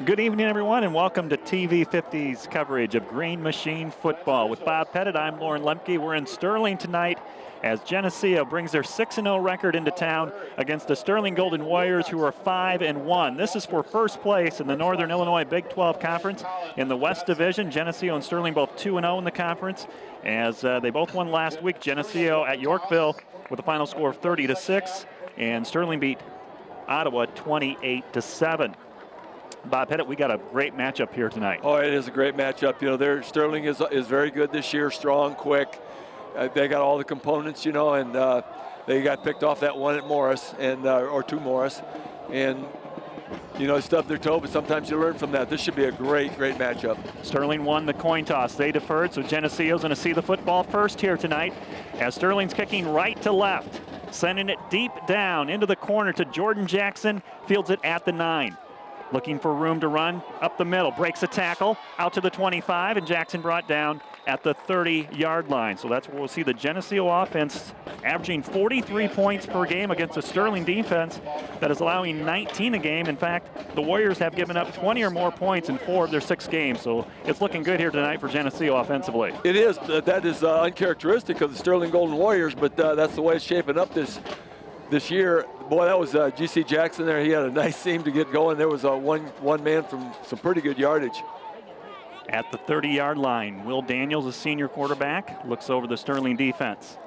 Good evening, everyone, and welcome to TV 50's coverage of Green Machine football. With Bob Pettit, I'm Lauren Lemke. We're in Sterling tonight as Geneseo brings their 6-0 record into town against the Sterling Golden Warriors, who are 5-1. This is for first place in the Northern Illinois Big 12 Conference. In the West Division, Geneseo and Sterling both 2-0 in the conference, as they both won last week. Geneseo at Yorkville with a final score of 30-6, and Sterling beat Ottawa 28-7. Bob Pettit, we got a great matchup here tonight. Oh, it is a great matchup. You know, Sterling is very good this year, strong, quick. They got all the components, you know, and they got picked off that one at Morris, and or two Morris, and you know, stubbed their toe. But sometimes you learn from that. This should be a great matchup. Sterling won the coin toss. They deferred, so Geneseo's going to see the football first here tonight, as Sterling's kicking right to left, sending it deep down into the corner to Jordan Jackson. Fields it at the 9. Looking for room to run up the middle, breaks a tackle out to the 25, and Jackson brought down at the 30-yard line. So that's where we'll see the Geneseo offense averaging 43 points per game against a Sterling defense that is allowing 19 a game. In fact, the Warriors have given up 20 or more points in 4 of their 6 games. So it's looking good here tonight for Geneseo offensively. It is. That is uncharacteristic of the Sterling Golden Warriors, but that's the way it's shaping up this year. Boy, that was G.C. Jackson there. He had a nice seam to get going. There was one man from some pretty good yardage. At the 30-yard line, Will Daniels, a senior quarterback, looks over the Sterling defense.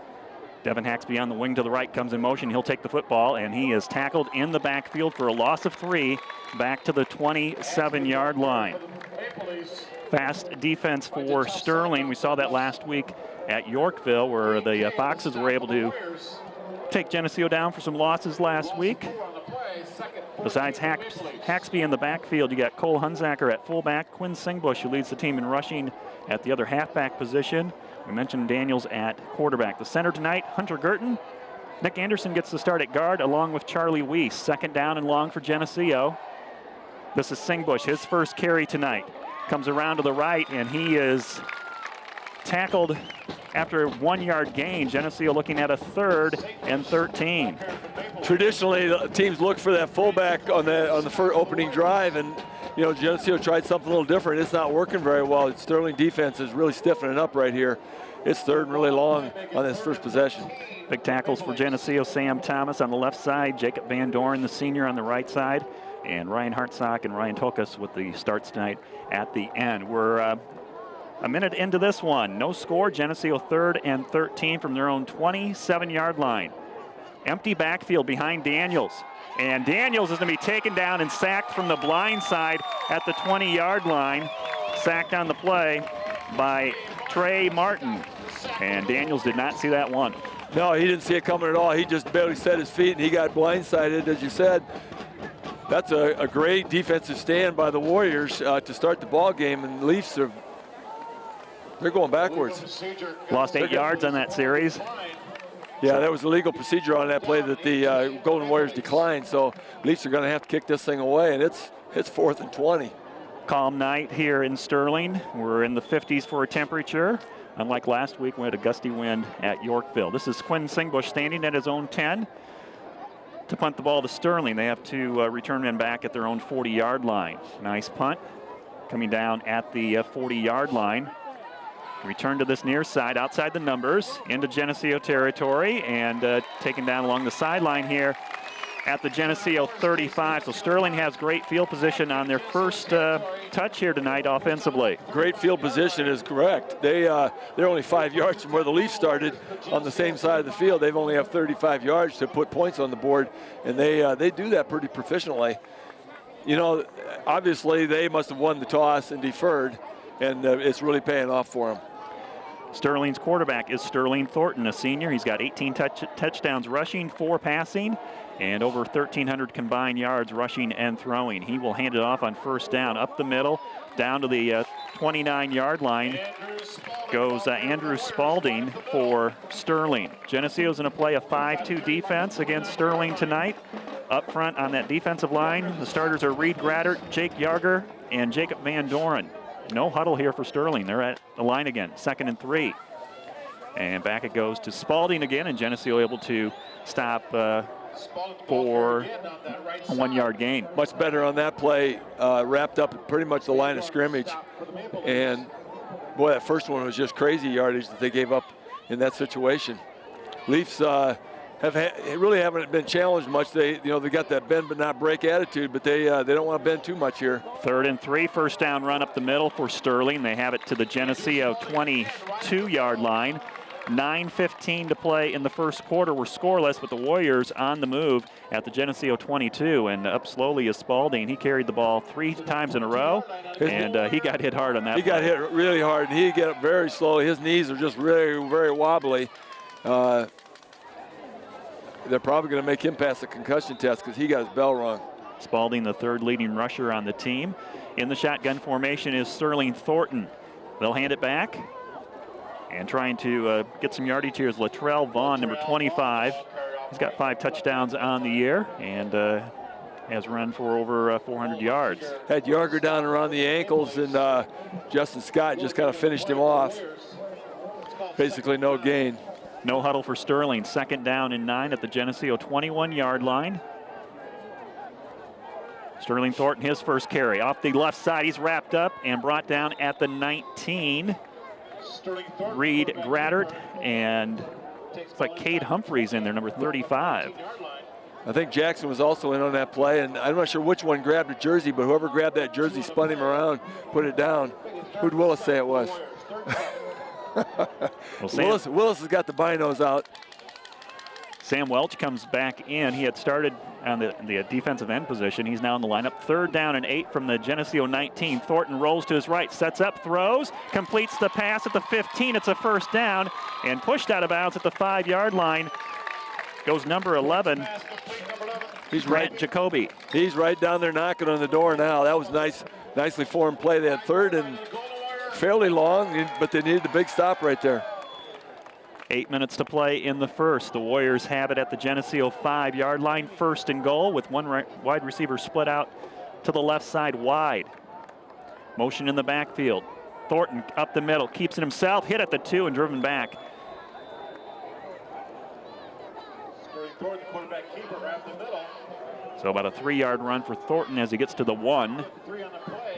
Devin Haxby on the wing to the right comes in motion. He'll take the football, and he is tackled in the backfield for a loss of 3 back to the 27-yard line. Fast defense for Sterling. We saw that last week at Yorkville, where the Foxes were able to take Geneseo down for some losses last week. Besides Haxby in the backfield, you got Cole Hunzacker at fullback, Quinn Singbush, who leads the team in rushing at the other halfback position. We mentioned Daniels at quarterback. The center tonight, Hunter Gurton. Nick Anderson gets the start at guard along with Charlie Weiss. Second down and long for Geneseo. This is Singbush, his first carry tonight. Comes around to the right, and he is tackled after a 1-yard gain. Geneseo looking at a 3rd and 13. Traditionally, the teams look for that fullback on the first opening drive, and you know, Geneseo tried something a little different. It's not working very well. Sterling defense is really stiffening up right here. It's 3rd and really long on this first possession. Big tackles for Geneseo. Sam Thomas on the left side, Jacob Van Doren, the senior, on the right side, and Ryan Hartsock and Ryan Tokas with the starts tonight at the end. We're a minute into this one. No score. Geneseo 3rd and 13 from their own 27-yard line. Empty backfield behind Daniels. And Daniels is going to be taken down and sacked from the blind side at the 20-yard line. Sacked on the play by Trey Martin. And Daniels did not see that one. No, he didn't see it coming at all. He just barely set his feet, and he got blindsided, as you said. That's a great defensive stand by the Warriors to start the ball game, and the Leafs they're going backwards. Lost 8 yards on that series. Yeah, there was a legal procedure on that play that the Golden Warriors declined, so Leafs are going to have to kick this thing away, and it's 4th and 20. Calm night here in Sterling. We're in the 50s for a temperature. Unlike last week, we had a gusty wind at Yorkville. This is Quinn Singbush standing at his own 10 to punt the ball to Sterling. They have 2 return men back at their own 40-yard line. Nice punt coming down at the 40-yard line. Return to this near side, outside the numbers, into Geneseo territory, and taken down along the sideline here at the Geneseo 35. So Sterling has great field position on their first touch here tonight offensively. Great field position is correct. They're only 5 yards from where the Leafs started on the same side of the field. They've only have 35 yards to put points on the board, and they do that pretty proficiently. You know, obviously they must have won the toss and deferred, and it's really paying off for them. Sterling's quarterback is Sterling Thornton, a senior. He's got 18 touchdowns rushing, 4 passing, and over 1,300 combined yards rushing and throwing. He will hand it off on first down. Up the middle, down to the 29-yard line goes Andrew Spalding for Sterling. Geneseo's going to play a 5-2 defense against Sterling tonight. Up front on that defensive line, the starters are Reed Graddert, Jake Yarger, and Jacob Van Doren. No huddle here for Sterling. They're at the line again, 2nd and 3. And back it goes to Spalding again, and Geneseo able to stop for a 1-yard gain. Much better on that play, wrapped up at pretty much the line of scrimmage. And boy, that first one was just crazy yardage that they gave up in that situation. Leafs really haven't been challenged much. They got that bend but not break attitude, but they don't want to bend too much here. 3rd and 3, first down run up the middle for Sterling. They have it to the Geneseo 22-yard line. 9:15 to play in the first quarter. We're scoreless, but the Warriors on the move at the Geneseo 22, and up slowly is Spalding. He carried the ball 3 times in a row, and he got hit hard on that. He got hit really hard, and he got up very slowly. His knees are just really, very wobbly. They're probably going to make him pass the concussion test because he got his bell rung. Spalding, the 3rd leading rusher on the team. In the shotgun formation is Sterling Thornton. They'll hand it back. And trying to get some yardage here is Latrell Vaughn, number 25. He's got 5 touchdowns on the year and has run for over 400 yards. Had Yarger down around the ankles, and Justin Scott just kind of finished him off. Basically no gain. No huddle for Sterling. 2nd down and 9 at the Geneseo 21-yard line. Sterling Thornton, his first carry. Off the left side, he's wrapped up and brought down at the 19. Reed Graddert, and it's like Cade Humphreys in there, number 35. I think Jackson was also in on that play, and I'm not sure which one grabbed a jersey, but whoever grabbed that jersey spun him around, put it down. Who'd Willis say it was? Well, Willis has got the binos out. Sam Welch comes back in. He had started on the defensive end position. He's now in the lineup. 3rd down and 8 from the Geneseo 19. Thornton rolls to his right, sets up, throws, completes the pass at the 15. It's a first down, and pushed out of bounds at the 5-yard line goes number 11. He's Grant right, Jacoby. He's right down there knocking on the door now. That was nicely formed play. They had 3rd and fairly long, but they needed the big stop right there. 8 minutes to play in the first. The Warriors have it at the Geneseo 5-yard line. 1st and goal with one wide receiver split out to the left side wide. Motion in the backfield. Thornton up the middle, keeps it himself, hit at the 2 and driven back. So about a 3-yard run for Thornton as he gets to the 1.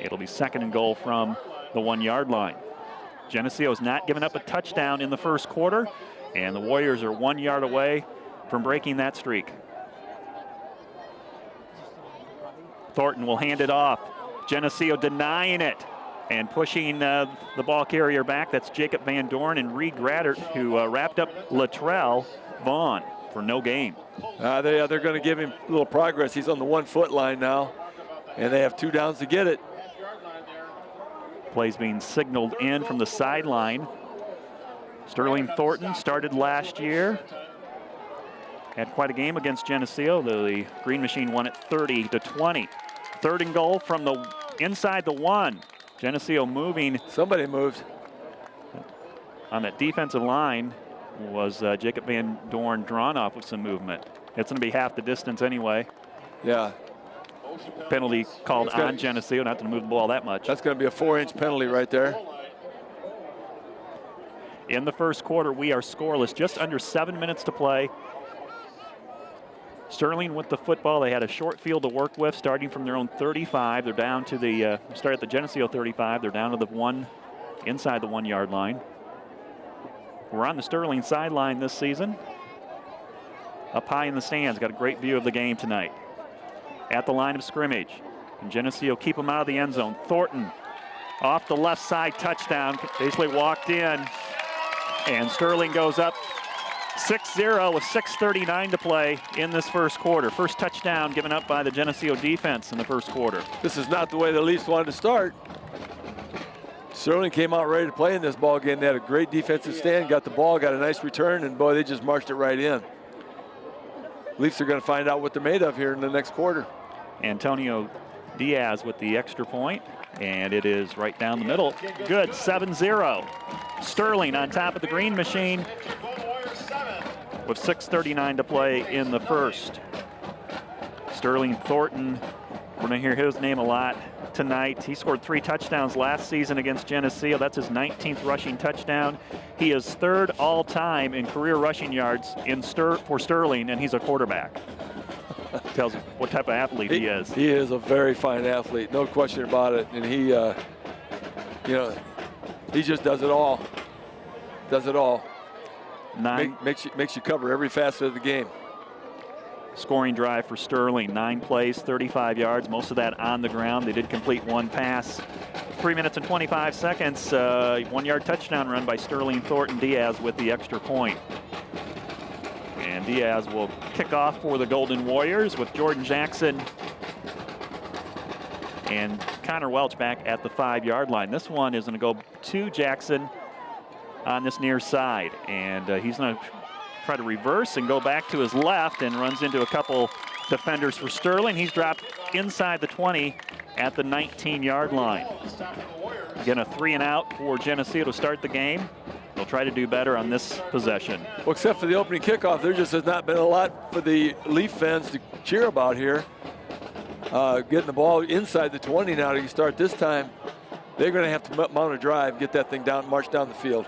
It'll be 2nd and goal from the 1-yard line. Geneseo's not given up a touchdown in the first quarter, and the Warriors are 1 yard away from breaking that streak. Thornton will hand it off. Geneseo denying it and pushing the ball carrier back. That's Jacob Van Dorn and Reed Graddert, who wrapped up Latrell Vaughn for no gain. They're going to give him a little progress. He's on the 1-foot line now, and they have 2 downs to get it. Plays being signaled in from the sideline. Sterling Thornton started last year. Had quite a game against Geneseo. The Green Machine won it 30-20. 3rd and goal from the inside the 1. Geneseo moving. Somebody moved. On that defensive line was Jacob Van Dorn drawn off with some movement. It's going to be half the distance anyway. Yeah. Penalty called on Geneseo, not to move the ball that much. That's going to be a 4-inch penalty right there. In the first quarter, we are scoreless. Just under 7 minutes to play. Sterling with the football. They had a short field to work with, starting from their own 35. They're down to the start at the Geneseo 35. They're down to the 1 inside the 1 yard line. We're on the Sterling sideline this season. Up high in the stands, got a great view of the game tonight. At the line of scrimmage, and Geneseo keep them out of the end zone. Thornton off the left side, touchdown. Basically walked in, and Sterling goes up 6-0 with 6:39 to play in this first quarter. First touchdown given up by the Geneseo defense in the first quarter. This is not the way the Leafs wanted to start. Sterling came out ready to play in this ball game. They had a great defensive stand, got the ball, got a nice return, and boy, they just marched it right in. Leafs are going to find out what they're made of here in the next quarter. Antonio Diaz with the extra point, and it is right down the middle. Good, 7-0. Sterling on top of the Green Machine with 6:39 to play in the first. Sterling Thornton, we're going to hear his name a lot tonight. He scored 3 touchdowns last season against Geneseo. That's his 19th rushing touchdown. He is 3rd all-time in career rushing yards for Sterling, and he's a quarterback. Tells you what type of athlete he is. He is a very fine athlete, no question about it. And he, you know, he just does it all. Does it all. Makes you cover every facet of the game. Scoring drive for Sterling, 9 plays, 35 yards, most of that on the ground. They did complete 1 pass. 3 minutes and 25 seconds, 1-yard touchdown run by Sterling Thornton Diaz with the extra point. And Diaz will kick off for the Golden Warriors with Jordan Jackson and Connor Welch back at the 5-yard line. This one is going to go to Jackson on this near side, and he's going to try to reverse and go back to his left and runs into a couple defenders for Sterling. He's dropped inside the 20 at the 19-yard line. Again, a 3-and-out for Geneseo to start the game. They'll try to do better on this possession. Well, except for the opening kickoff, there just has not been a lot for the Leaf fans to cheer about here. Getting the ball inside the 20 now to start this time. They're going to have to mount a drive, get that thing down, march down the field.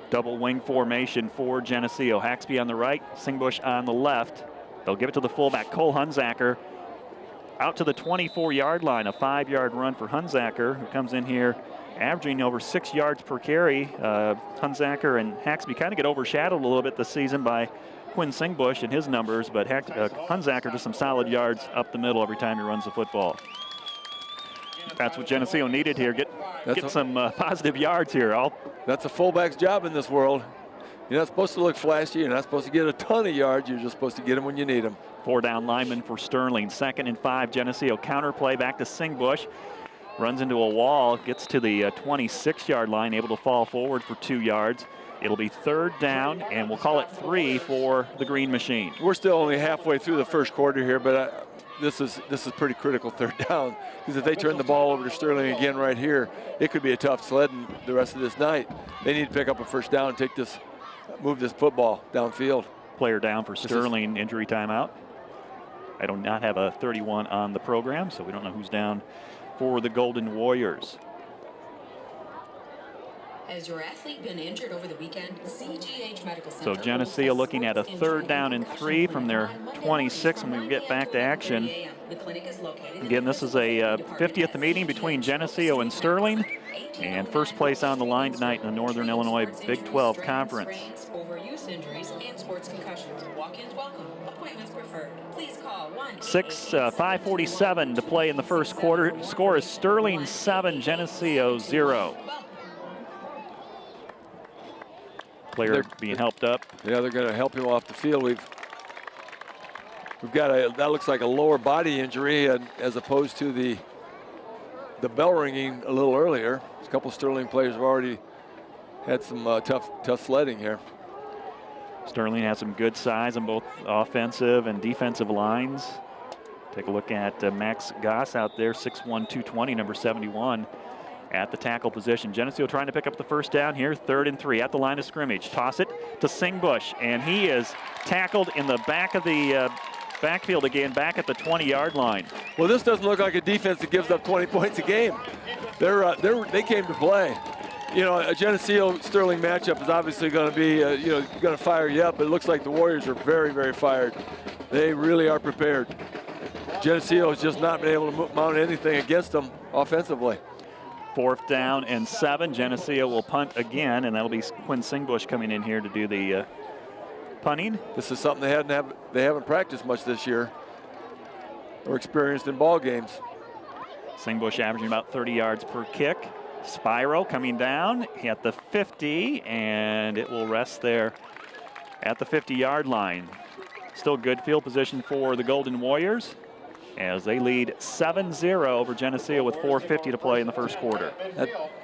Double wing formation for Geneseo. Haxby on the right, Singbush on the left. They'll give it to the fullback, Cole Hunzacker, out to the 24-yard line. A 5-yard run for Hunzacker, who comes in here averaging over 6 yards per carry. Hunzacker and Haxby kind of get overshadowed a little bit this season by Quinn Singbush and his numbers, but Hunzacker just some solid yards up the middle every time he runs the football. That's what Geneseo needed here. Get some positive yards here. That's a fullback's job in this world. You're not supposed to look flashy. You're not supposed to get a ton of yards. You're just supposed to get them when you need them. 4-down lineman for Sterling. 2nd and 5. Geneseo counter play back to Singbush. Runs into a wall. Gets to the 26-yard line. Able to fall forward for 2 yards. It'll be 3rd down, and we'll call it 3 for the Green Machine. We're still only halfway through the first quarter here, but this is pretty critical 3rd down, because if they turn the ball over to Sterling again right here, it could be a tough sledding the rest of this night. They need to pick up a 1st down and move this football downfield. Player down for Sterling, injury timeout. I do not have a 31 on the program, so we don't know who's down for the Golden Warriors. Has your athlete been injured over the weekend? CGH Medical Center. So Geneseo looking at a 3rd down and 3 from their 26 when we get back to action. Again, this is a 50th meeting between Geneseo and Sterling, and first place on the line tonight in the Northern Illinois Big 12 Conference. Overuse injuries and sports concussions. Walk-ins welcome. Appointments preferred. Please call 5:47 to play in the first quarter. Score is Sterling 7, Geneseo 0. Player being helped up. Yeah, they're going to help him off the field. We've got that looks like a lower body injury, and as opposed to the bell ringing a little earlier. A couple Sterling players have already had some tough sledding here. Sterling has some good size on both offensive and defensive lines. Take a look at Max Goss out there, 6'1", 220, number 71. At the tackle position. Geneseo trying to pick up the 1st down here. 3rd and 3 at the line of scrimmage. Toss it to Singbush, and he is tackled in the back of the backfield again, back at the 20-yard line. Well, this doesn't look like a defense that gives up 20 points a game. They came to play. You know, a Geneseo-Sterling matchup is obviously going to be, going to fire you up. But it looks like the Warriors are very, very fired. They really are prepared. Geneseo has just not been able to mount anything against them offensively. 4th down and 7. Geneseo will punt again, and that'll be Quinn Singbush coming in here to do the punting. This is something they haven't practiced much this year or experienced in ball games. Singbush averaging about 30 yards per kick. Spyro coming down at the 50, and it will rest there at the 50-yard line. Still good field position for the Golden Warriors, as they lead 7-0 over Geneseo with 4:50 to play in the first quarter.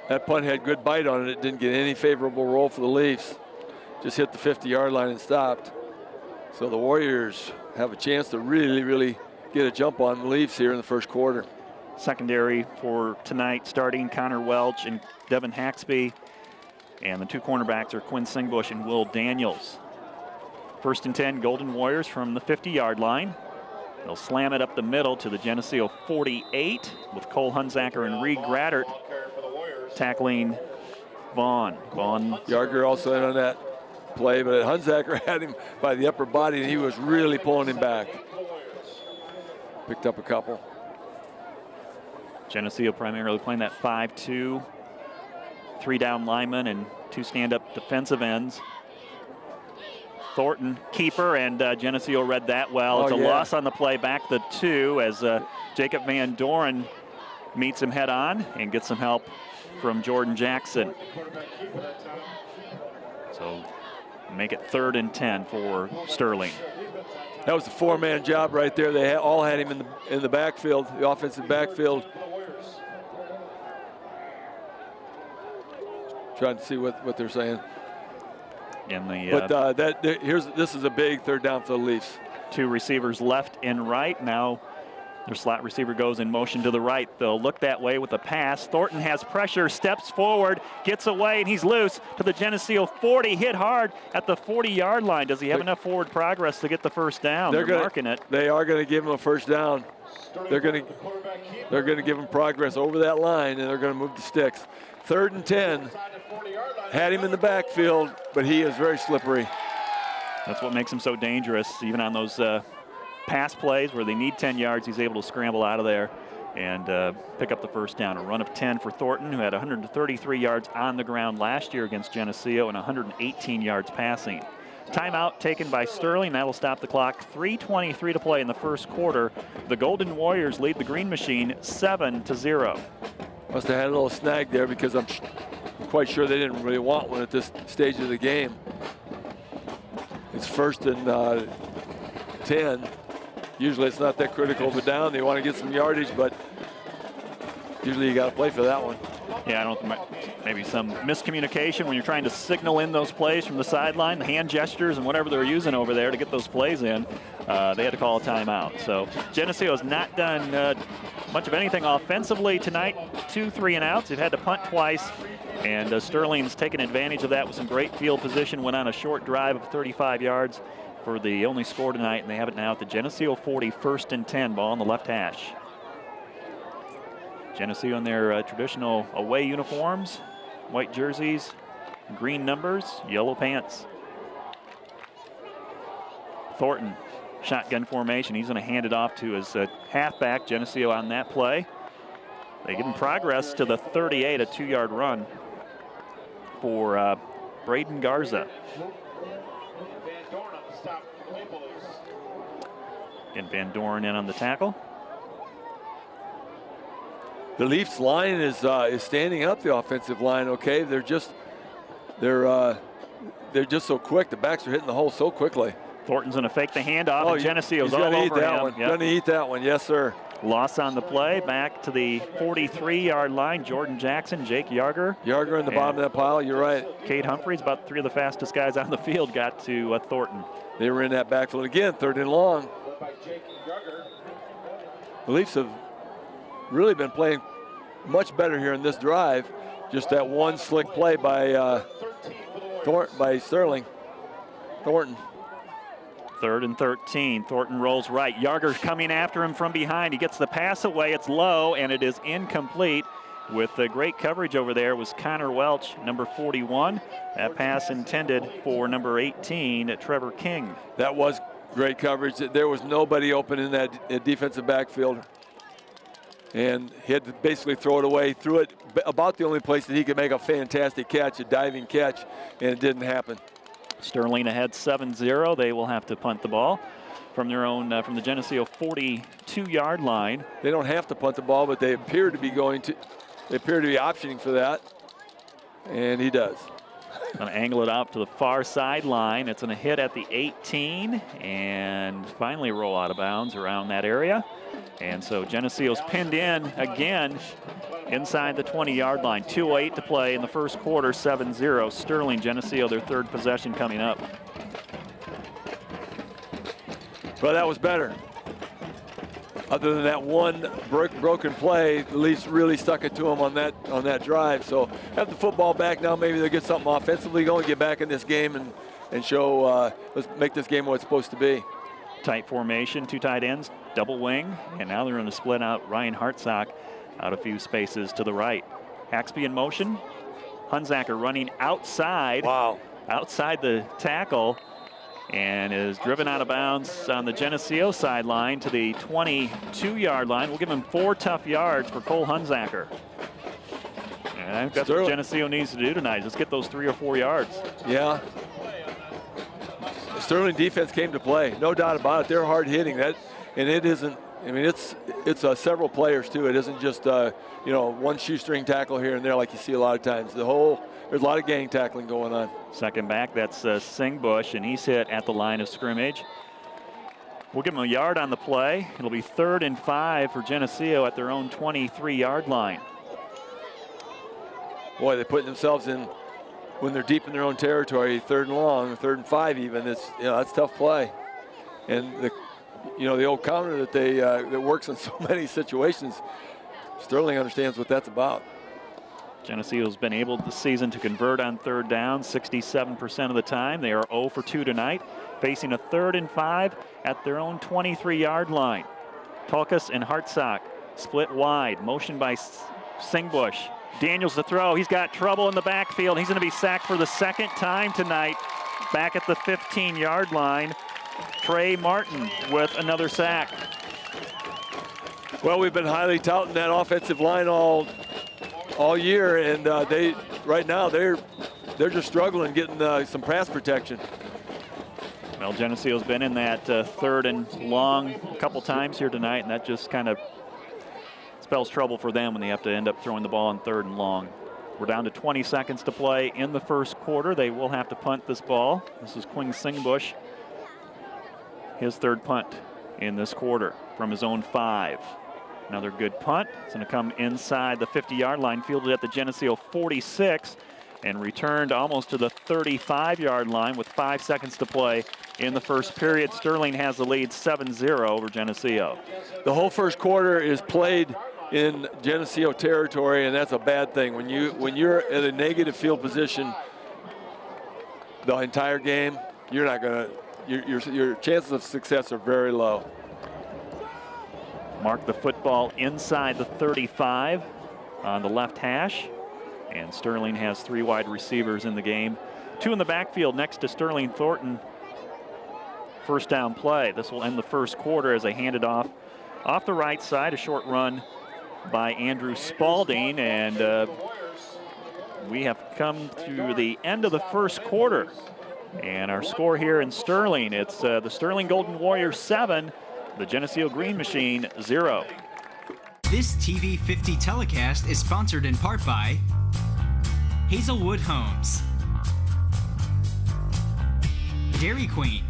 That punt had good bite on it. It didn't get any favorable roll for the Leafs. Just hit the 50-yard line and stopped. So the Warriors have a chance to really, really get a jump on the Leafs here in the first quarter. Secondary for tonight, starting Connor Welch and Devin Haxby. And the 2 cornerbacks are Quinn Singbush and Will Daniels. 1st and 10, Golden Warriors from the 50-yard line. They'll slam it up the middle to the Geneseo 48 with Cole Hunzacker and Reed Graddert tackling Vaughn. Yarger also in on that. play, but Hunsaker had him by the upper body, and he was really pulling him back. Picked up a couple. Geneseo primarily playing that 5-2, 3 down linemen and 2 stand-up defensive ends. Thornton, keeper, and Geneseo read that well. It's a loss on the play, back the 2, as Jacob Van Doren meets him head on and gets some help from Jordan Jackson. So make it 3rd and 10 for Sterling. That was a 4-man job right there. They all had him in the backfield, the offensive backfield. Trying to see what they're saying. In the, but this is a big 3rd down for the Leafs. 2 receivers left and right. Now their slot receiver goes in motion to the right. They'll look that way with a pass. Thornton has pressure, steps forward, gets away, and he's loose to the Geneseo 40. Hit hard at the 40-yard line. Does he have enough forward progress to get the first down? They're marking it. They are going to give him a first down. They're going to give him progress over that line, and they're going to move the sticks. 3rd and 10. Had him in the backfield, but he is very slippery. That's what makes him so dangerous. Even on those pass plays where they need 10 yards, he's able to scramble out of there and pick up the first down. A run of 10 for Thornton, who had 133 yards on the ground last year against Geneseo and 118 yards passing. Timeout taken by Sterling. That'll stop the clock. 3:23 to play in the first quarter. The Golden Warriors lead the Green Machine 7-0. Must have had a little snag there, because I'm quite sure they didn't really want one at this stage of the game. It's 1st and 10. Usually it's not that critical of a down. They want to get some yardage, but usually you got to play for that one. Yeah, I don't. Maybe some miscommunication when you're trying to signal in those plays from the sideline, the hand gestures and whatever they're using over there to get those plays in. They had to call a timeout. So Geneseo has not done much of anything offensively tonight. 2 3-and-outs. They've had to punt twice, and Sterling's taken advantage of that with some great field position. Went on a short drive of 35 yards for the only score tonight, and they have it now at the Geneseo 40, 1st and 10, ball on the left hash. Geneseo in their traditional away uniforms, white jerseys, green numbers, yellow pants. Thornton, shotgun formation. He's going to hand it off to his halfback, Geneseo, on that play. They give him progress to the 38, a 2-yard run for Braden Garza. And Van Doren in on the tackle. The Leafs line is standing up, the offensive line. Okay, they're just so quick. The backs are hitting the hole so quickly. Thornton's going to fake the handoff, and Geneseo's all over him. Yep. Going to eat that one, yes, sir. Loss on the play, back to the 43-yard line. Jordan Jackson, Jake Yarger. Yarger in the bottom of that pile, you're right. Cade Humphreys, about 3 of the fastest guys on the field, got to Thornton. They were in that backfield again, 3rd and long. The Leafs have really been playing much better here in this drive. Just that one slick play by Sterling. Thornton. 3rd and 13. Thornton rolls right. Yarger's coming after him from behind. He gets the pass away. It's low, and it is incomplete. With the great coverage over there was Connor Welch, number 41. That pass intended for number 18, Trevor King. That was great coverage. There was nobody open in that defensive backfield. And he had to basically throw it away. Threw it about the only place that he could make a fantastic catch, a diving catch, and it didn't happen. Sterling ahead 7-0. They will have to punt the ball from their own, from the Geneseo 42-yard line. They don't have to punt the ball, but they appear to be optioning for that, and he does. Going to angle it out to the far sideline. It's going to hit at the 18 and finally roll out of bounds around that area. And so Geneseo's pinned in again inside the 20-yard line. 2:08 to play in the first quarter, 7-0. Sterling, Geneseo, their 3rd possession coming up. Well, that was better. Other than that one broken play, the Leafs really stuck it to them on that drive. So have the football back now. Maybe they'll get something offensively going, get back in this game and show, let's make this game what it's supposed to be. Tight formation, 2 tight ends, double wing, and now they're going to split out Ryan Hartsock out a few spaces to the right. Haxby in motion. Hunsaker running outside. Wow. outside the tackle and is driven out of bounds on the Geneseo sideline to the 22-yard line. We'll give him 4 tough yards for Cole Hunsacker. And that's what Geneseo needs to do tonight. Just get those 3 or 4 yards. Yeah. The Sterling defense came to play, no doubt about it. They're hard hitting that, and it isn't. I mean, it's several players too. It isn't just one shoestring tackle here and there like you see a lot of times. There's a lot of gang tackling going on. Second back, that's Singbush, and he's hit at the line of scrimmage. We'll give him a yard on the play. It'll be 3rd and 5 for Geneseo at their own 23-yard line. Boy, they're putting themselves in when they're deep in their own territory. 3rd and long, 3rd and 5 even. That's tough play. And the old counter that that works in so many situations. Sterling understands what that's about. Geneseo's been able this season to convert on 3rd down 67% of the time. They are 0 for 2 tonight, facing a 3rd and 5 at their own 23-yard line. Tulkas and Hartsock split wide. Motion by Singbush. Daniels to throw. He's got trouble in the backfield. He's going to be sacked for the 2nd time tonight. Back at the 15-yard line. Trey Martin with another sack. Well, we've been highly touting that offensive line all year, and right now they're just struggling getting some pass protection. Well, Geneseo's been in that 3rd and long a couple times here tonight, and that just kind of spells trouble for them when they have to end up throwing the ball on 3rd and long. We're down to 20 seconds to play in the first quarter. They will have to punt this ball. This is Quing Singbush, his 3rd punt in this quarter from his own 5. Another good punt. It's going to come inside the 50-yard line, fielded at the Geneseo 46, and returned almost to the 35-yard line with 5 seconds to play in the first period. Sterling has the lead 7-0 over Geneseo. The whole first quarter is played in Geneseo territory, and that's a bad thing. When you're at a negative field position the entire game, you're not going to. Your chances of success are very low. Mark the football inside the 35 on the left hash. And Sterling has 3 wide receivers in the game. 2 in the backfield next to Sterling Thornton. First down play. This will end the first quarter as they hand it off the right side. A short run by Andrew Spalding. And we have come to the end of the first quarter. And our score here in Sterling, it's the Sterling Golden Warriors 7, the Geneseo Green Machine 0. This TV 50 telecast is sponsored in part by Hazelwood Homes, Dairy Queen,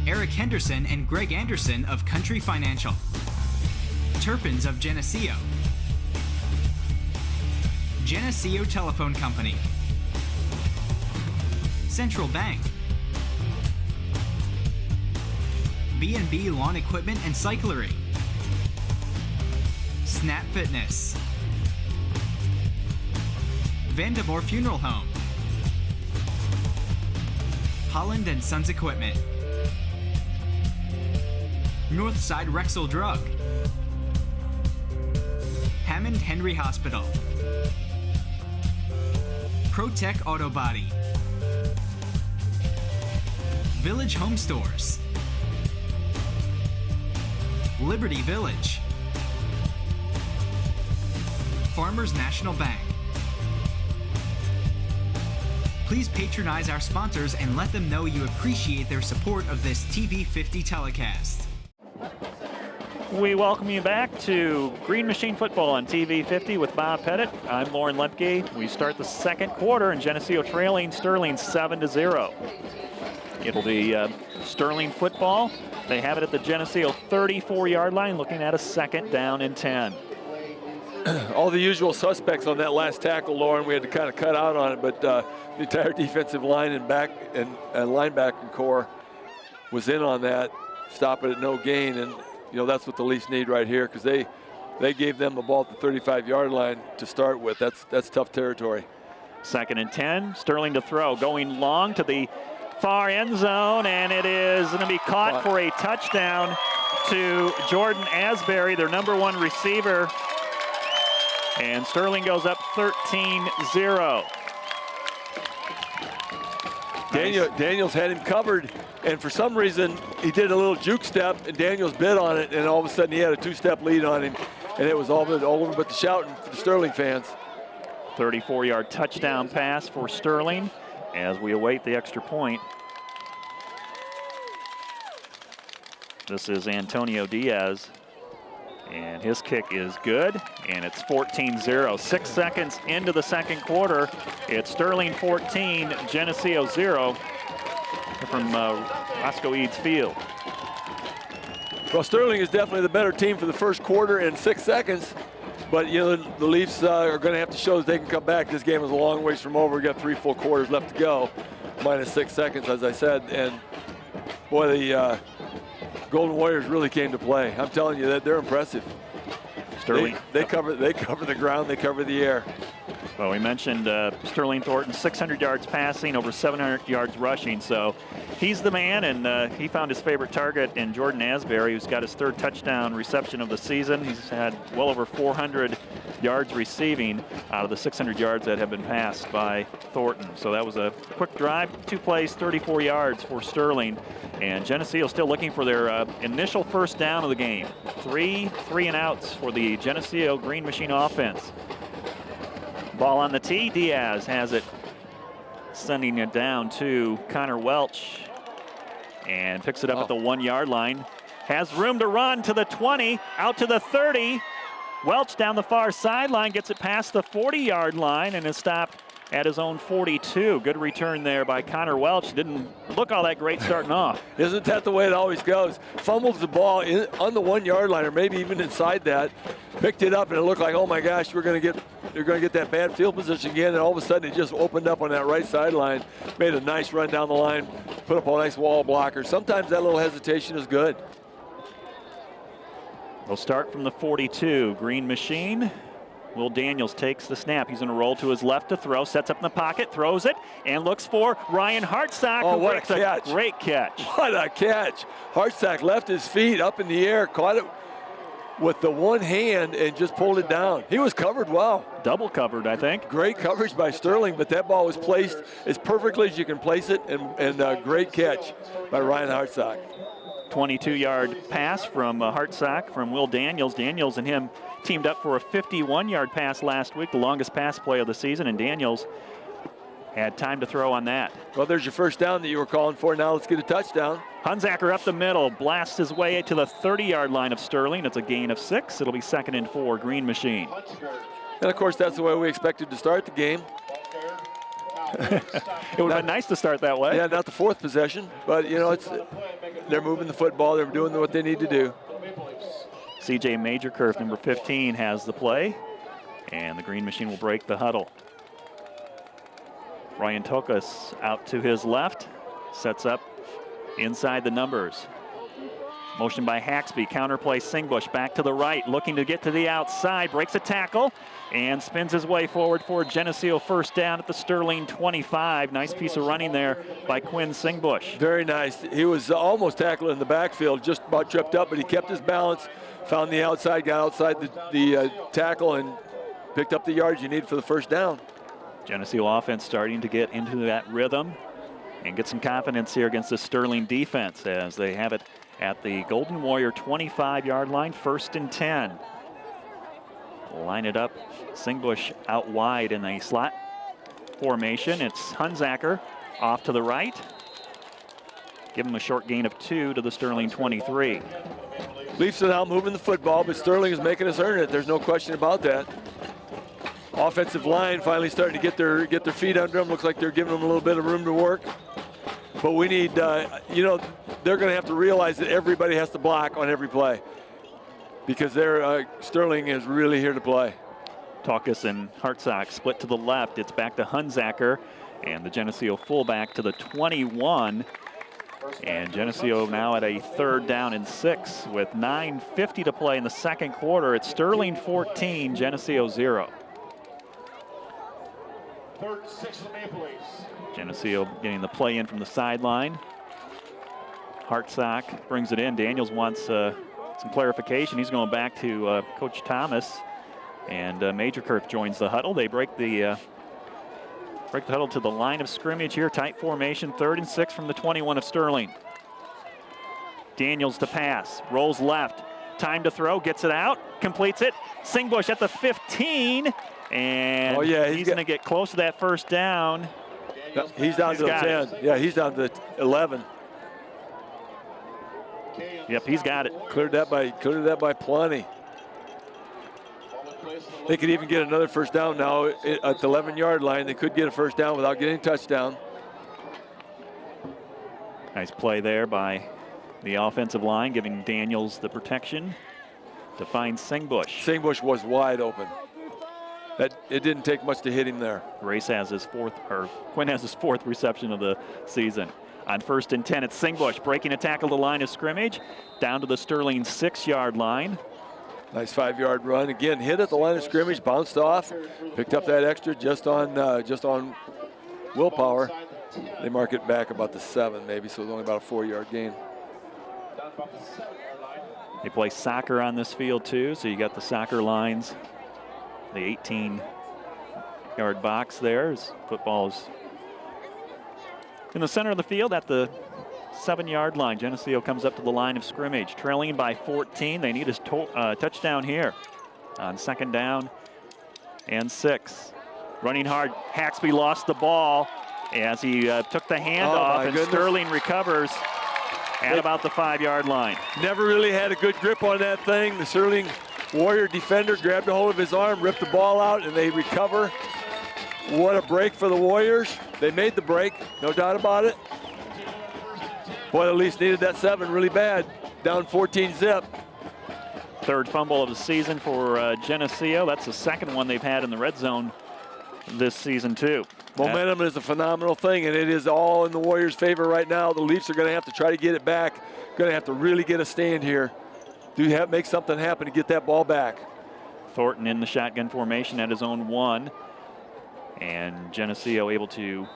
Eric Henderson and Greg Anderson of Country Financial, Turpins of Geneseo, Geneseo Telephone Company, Central Bank, B&B Lawn Equipment and Cyclery, Snap Fitness, Vandemore Funeral Home, Holland and Sons Equipment, Northside Rexall Drug, Hammond Henry Hospital, ProTech Auto Body, Village Home Stores, Liberty Village, Farmers National Bank. Please patronize our sponsors and let them know you appreciate their support of this TV 50 telecast. We welcome you back to Green Machine Football on TV 50 with Bob Pettit. I'm Lauren Lepke. We start the second quarter and Geneseo trailing Sterling 7-0. It'll be Sterling football. They have it at the Geneseo 34-yard line, looking at a 2nd down and 10. All the usual suspects on that last tackle, Lauren. We had to kind of cut out on it, but the entire defensive line and back and linebacking core was in on that. Stop it at no gain, and that's what the Leafs need right here, because they gave them the ball at the 35-yard line to start with. That's tough territory. 2nd and 10. Sterling to throw, going long to the far end zone, and it is going to be caught for a touchdown to Jordan Asbury, their #1 receiver. And Sterling goes up 13-0. Daniels had him covered, and for some reason, he did a little juke step, and Daniels bid on it, and all of a sudden he had a 2-step lead on him, and it was all over but the shouting for the Sterling fans. 34-yard touchdown pass for Sterling as we await the extra point. This is Antonio Diaz, and his kick is good, and it's 14-0. 6 seconds into the second quarter, it's Sterling 14, Geneseo 0 from Roscoe Eads Field. Well, Sterling is definitely the better team for the first quarter and 6 seconds, but you know the Leafs are going to have to show that they can come back. This game is a long ways from over. We got 3 full quarters left to go, minus 6 seconds, as I said, and boy, the Golden Warriors really came to play. I'm telling you that they're impressive. Sterling. They cover the ground, they cover the air. Well, we mentioned Sterling Thornton, 600 yards passing, over 700 yards rushing. So he's the man, and he found his favorite target in Jordan Asbury, who's got his 3rd touchdown reception of the season. He's had well over 400 yards receiving out of the 600 yards that have been passed by Thornton. So that was a quick drive, 2 plays, 34 yards for Sterling. And Geneseo still looking for their initial first down of the game. 3 and outs for the Geneseo Green Machine offense. Ball on the tee. Diaz has it, sending it down to Connor Welch, and picks it up at the 1-yard line. Has room to run to the 20, out to the 30. Welch down the far sideline, gets it past the 40-yard line, and is stopped at his own 42. Good return there by Connor Welch. Didn't look all that great starting off. Isn't that the way it always goes? Fumbles the ball on the 1-yard line, or maybe even inside that. Picked it up, and it looked like, oh my gosh, they're going to get that bad field position again, and all of a sudden it just opened up on that right sideline. Made a nice run down the line, put up a nice wall blocker. Sometimes that little hesitation is good. They'll start from the 42. Green Machine. Will Daniels takes the snap. He's going to roll to his left to throw, sets up in the pocket, throws it, and looks for Ryan Hartsock. Oh, what a catch. Great catch. What a catch. Hartsock left his feet up in the air, caught it with the one hand, and just pulled it down. He was covered well. Double covered, I think. Great coverage by Sterling, but that ball was placed as perfectly as you can place it, and great catch by Ryan Hartsock. 22-yard pass from Hartsock from Will Daniels. Daniels and him teamed up for a 51-yard pass last week, the longest pass play of the season, and Daniels had time to throw on that. Well, there's your first down that you were calling for. Now let's get a touchdown. Hunsacker up the middle, blasts his way to the 30-yard line of Sterling. It's a gain of 6. It'll be 2nd and 4, Green Machine. And, of course, that's the way we expected to start the game. It would have been nice to start that way. Yeah, not the 4th possession, but, you know, they're moving the football. They're doing what they need to do. C.J. Majorcurf, number 15, has the play, and the Green Machine will break the huddle. Ryan Tokas out to his left, sets up inside the numbers. Motion by Haxby, counterplay Singbush back to the right, looking to get to the outside, breaks a tackle, and spins his way forward for Geneseo first down at the Sterling 25. Nice piece of running there by Quinn Singbush. Very nice. He was almost tackled in the backfield, just about tripped up, but he kept his balance, found the outside, got outside the tackle, and picked up the yards you need for the first down. Geneseo offense starting to get into that rhythm and get some confidence here against the Sterling defense as they have it at the Golden Warrior 25-yard line, 1st and 10. Line it up, Singbush out wide in a slot formation. It's Hunsacker off to the right. Give him a short gain of 2 to the Sterling 23. Leafs are now moving the football, but Sterling is making us earn it. There's no question about that. Offensive line finally starting to get their feet under them. Looks like they're giving them a little bit of room to work. But we need, you know, they're going to have to realize that everybody has to block on every play because Sterling is really here to play. Tokas and Hartsock split to the left. It's back to Hunsacker and the Geneseo fullback to the 21. And Geneseo now at a 3rd down and 6 with 9:50 to play in the second quarter. It's Sterling 14, Geneseo 0. 3rd and 6 for Maple Leafs. Geneseo getting the play in from the sideline. Hartsock brings it in. Daniels wants some clarification. He's going back to Coach Thomas, and Majorcurf joins the huddle. They break the Break the huddle to the line of scrimmage here. Tight formation, 3rd and 6 from the 21 of Sterling. Daniels to pass, rolls left. Time to throw, gets it out, completes it. Singbush at the 15, and he's going to get close to that first down. He's down to the 10. Yeah, he's down to 11. Yep, he's got it. Cleared that by plenty. They could even get another first down now at the 11-yard line. They could get a first down without getting a touchdown. Nice play there by the offensive line, giving Daniels the protection to find Singbush. Singbush was wide open. It didn't take much to hit him there. Quinn has his 4th reception of the season. On 1st and 10, it's Singbush breaking a tackle to the line of scrimmage, down to the Sterling 6-yard line. Nice 5-yard run. Again, hit at the line of scrimmage, bounced off, picked up that extra just on willpower. They mark it back about the 7 maybe, so it's only about a 4-yard gain. They play soccer on this field too, so you got the soccer lines. The 18-yard box there is football's in the center of the field at the 7-yard line. Geneseo comes up to the line of scrimmage, trailing by 14. They need a touchdown here on 2nd down and 6. Running hard, Haxby lost the ball as he took the handoff, and Sterling recovers at about the 5-yard line. Never really had a good grip on that thing. The Sterling Warrior defender grabbed a hold of his arm, ripped the ball out, and they recover. What a break for the Warriors. They made the break, no doubt about it. Boy, the Leafs needed that 7 really bad. Down 14-zip. 3rd fumble of the season for Geneseo. That's the 2nd one they've had in the red zone this season too. Momentum is a phenomenal thing, and it is all in the Warriors' favor right now. The Leafs are going to have to try to get it back. Going to have to really get a stand here. Make something happen to get that ball back. Thornton in the shotgun formation at his own 1. And Geneseo able to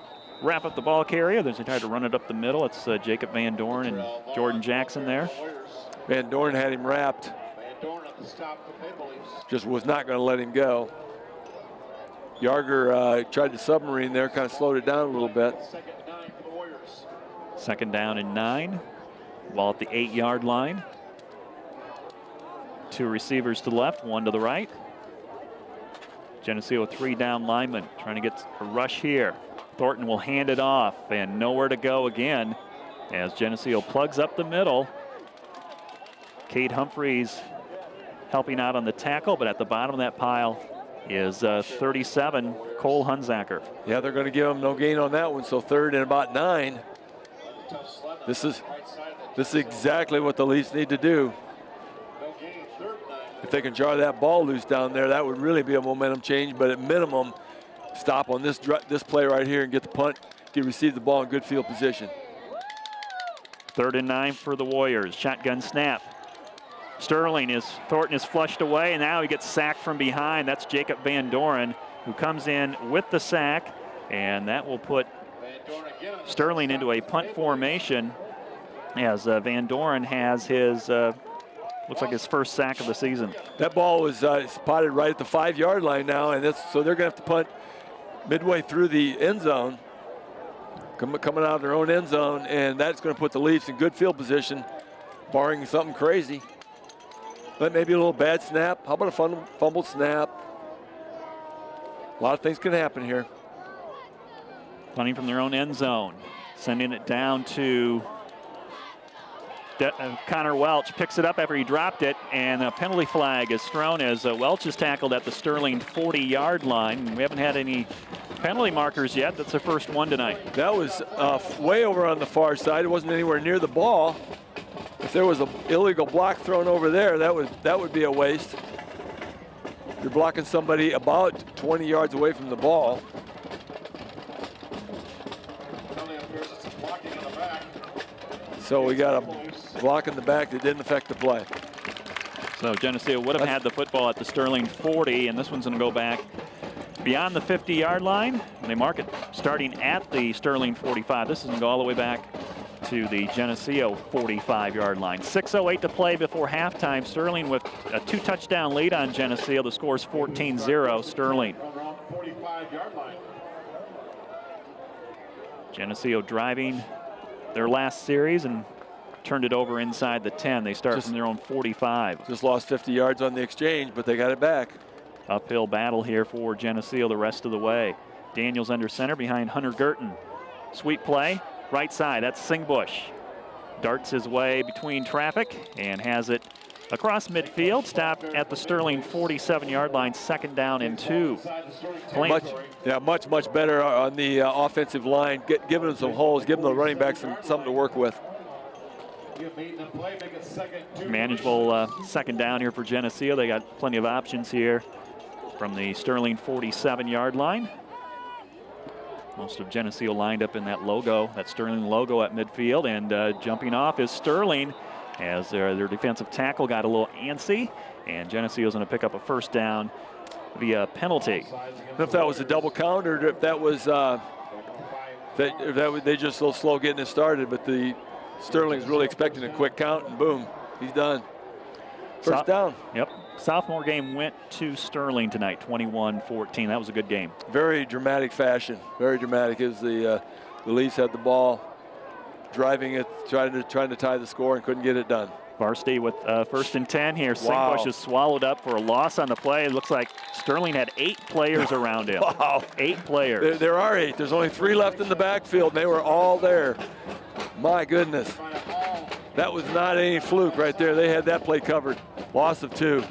wrap up the ball carrier. They tried to run it up the middle. It's Jacob Van Dorn and Jordan Jackson there. Van Dorn had him wrapped. Just was not going to let him go. Yarger tried the submarine there, kind of slowed it down a little bit. 2nd down and 9. Ball at the 8-yard line. 2 receivers to the left, 1 to the right. Geneseo 3 down lineman trying to get a rush here. Thornton will hand it off, and nowhere to go again as Geneseo plugs up the middle. Cade Humphreys helping out on the tackle, but at the bottom of that pile is 37, Cole Hunzacker. Yeah, they're going to give him no gain on that one, so 3rd and about 9. This is exactly what the Leafs need to do. If they can jar that ball loose down there, that would really be a momentum change, but at minimum, stop on this play right here and get the punt, receive the ball in good field position. 3rd and 9 for the Warriors. Shotgun snap. Thornton is flushed away, and now he gets sacked from behind. That's Jacob Van Doren, who comes in with the sack, and that will put Sterling into a punt formation as Van Doren has his looks like his first sack of the season. That ball was spotted right at the 5-yard line now, and so they're going to have to punt midway through the end zone, coming out of their own end zone, and that's going to put the Leafs in good field position, barring something crazy. But maybe a little bad snap. How about a fumbled snap? A lot of things can happen here. Punting from their own end zone, sending it down to Connor Welch. Picks it up after he dropped it, and a penalty flag is thrown as Welch is tackled at the Sterling 40-yard line. We haven't had any penalty markers yet. That's the first one tonight. That was way over on the far side. It wasn't anywhere near the ball. If there was an illegal block thrown over there, that would be a waste. You're blocking somebody about 20 yards away from the ball. So we got a block in the back that didn't affect the play. So Geneseo would have had the football at the Sterling 40, and this one's going to go back beyond the 50-yard line. They mark it starting at the Sterling 45. This is going to go all the way back to the Geneseo 45-yard line. 6:08 to play before halftime. Sterling with a 2-touchdown lead on Geneseo. The score is 14-0 Sterling. Geneseo driving their last series and turned it over inside the 10. They start from their own 45. Just lost 50 yards on the exchange, but they got it back. Uphill battle here for Geneseo the rest of the way. Daniels under center behind Hunter Gurton. Sweep play, right side, that's Singbush. Darts his way between traffic and has it across midfield. Stopped at the Sterling 47-yard line, 2nd down and 2. Much better on the offensive line, giving them some holes, giving the running backs something to work with. Manageable 2nd down here for Geneseo. They got plenty of options here from the Sterling 47-yard line. Most of Geneseo lined up in that logo, that Sterling logo at midfield, and jumping off is Sterling as their defensive tackle got a little antsy, and Geneseo's going to pick up a 1st down via penalty. If that was a double count or if that was they just a little slow getting it started, but the Sterling's really expecting a quick count, and boom, he's done. 1st down. Yep. Sophomore game went to Sterling tonight, 21-14. That was a good game. Very dramatic fashion. Very dramatic as the Leafs had the ball, driving it, trying to tie the score and couldn't get it done. Varsity with 1st and 10 here. Wow. Singbush is swallowed up for a loss on the play. It looks like Sterling had 8 players around him. Wow. 8 players. There are 8. There's only 3 left in the backfield, and they were all there. My goodness. That was not any fluke right there. They had that play covered. Loss of 2.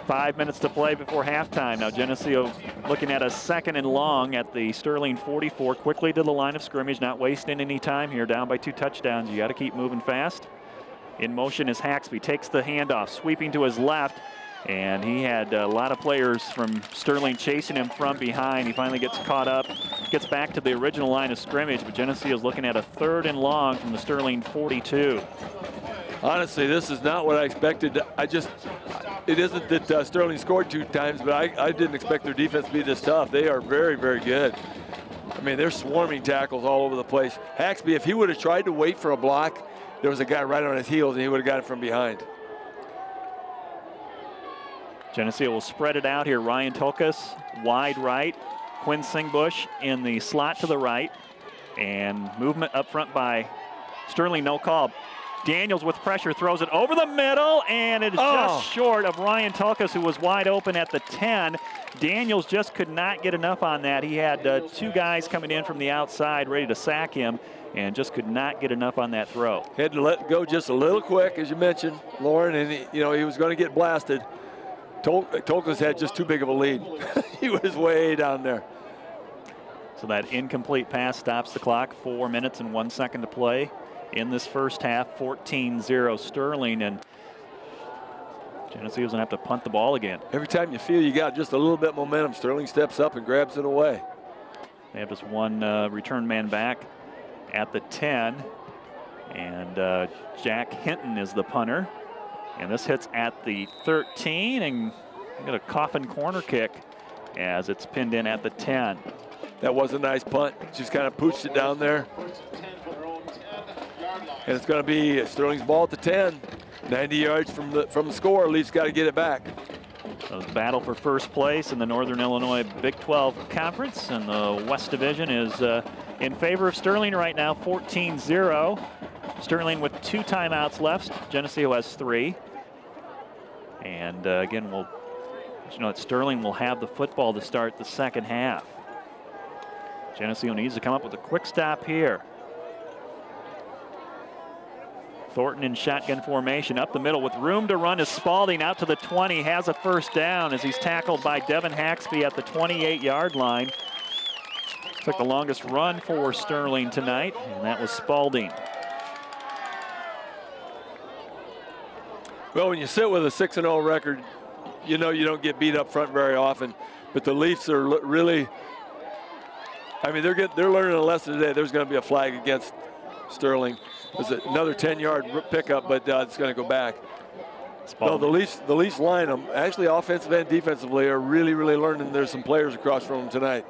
5 minutes to play before halftime. Now Geneseo looking at a 2nd and long at the Sterling 44. Quickly to the line of scrimmage, not wasting any time here. Down by 2 touchdowns. You got to keep moving fast. In motion is Haxby. Takes the handoff, sweeping to his left. And he had a lot of players from Sterling chasing him from behind. He finally gets caught up, gets back to the original line of scrimmage. But Geneseo is looking at a 3rd and long from the Sterling 42. Honestly, this is not what I expected. It isn't that Sterling scored 2 times, but I didn't expect their defense to be this tough. They are very, very good. I mean, they're swarming tackles all over the place. Haxby, if he would have tried to wait for a block, there was a guy right on his heels, and he would have got it from behind. Geneseo will spread it out here. Ryan Tolkas, wide right. Quinn Singbush in the slot to the right. And movement up front by Sterling, no call. Daniels with pressure, throws it over the middle, and it is just short of Ryan Tulkas, who was wide open at the 10. Daniels just could not get enough on that. He had 2 guys coming in from the outside ready to sack him, and just could not get enough on that throw. Had to let it go just a little quick, as you mentioned, Lauren, and he was going to get blasted. Tulkas had just too big of a lead. He was way down there. So that incomplete pass stops the clock. 4 minutes and 1 second to play in this first half. 14-0 Sterling, and Geneseo's gonna have to punt the ball again. Every time you feel you got just a little bit momentum, Sterling steps up and grabs it away. They have just one return man back at the 10, and Jack Hinton is the punter. And this hits at the 13, and got a coffin corner kick as it's pinned in at the 10. That was a nice punt. Just kind of pooched it down there. And it's going to be Sterling's ball at the 10. 90 yards from the score. Leafs got to get it back. So the battle for first place in the Northern Illinois Big 12 Conference, and the West Division is in favor of Sterling right now, 14-0. Sterling with 2 timeouts left. Geneseo has 3. And again, we'll let you know that Sterling will have the football to start the second half. Geneseo needs to come up with a quick stop here. Thornton in shotgun formation up the middle with room to run is Spalding out to the 20, has a first down as he's tackled by Devin Haxby at the 28-yard line. Took the longest run for Sterling tonight, and that was Spalding. Well, when you sit with a 6-0 record, you know you don't get beat up front very often. But the Leafs are really, I mean, they're learning a lesson today. There's going to be a flag against Sterling. There's another 10-yard pickup, but it's going to go back. No, the Leafs line, actually offensive and defensively, are really, really learning. There's some players across from them tonight.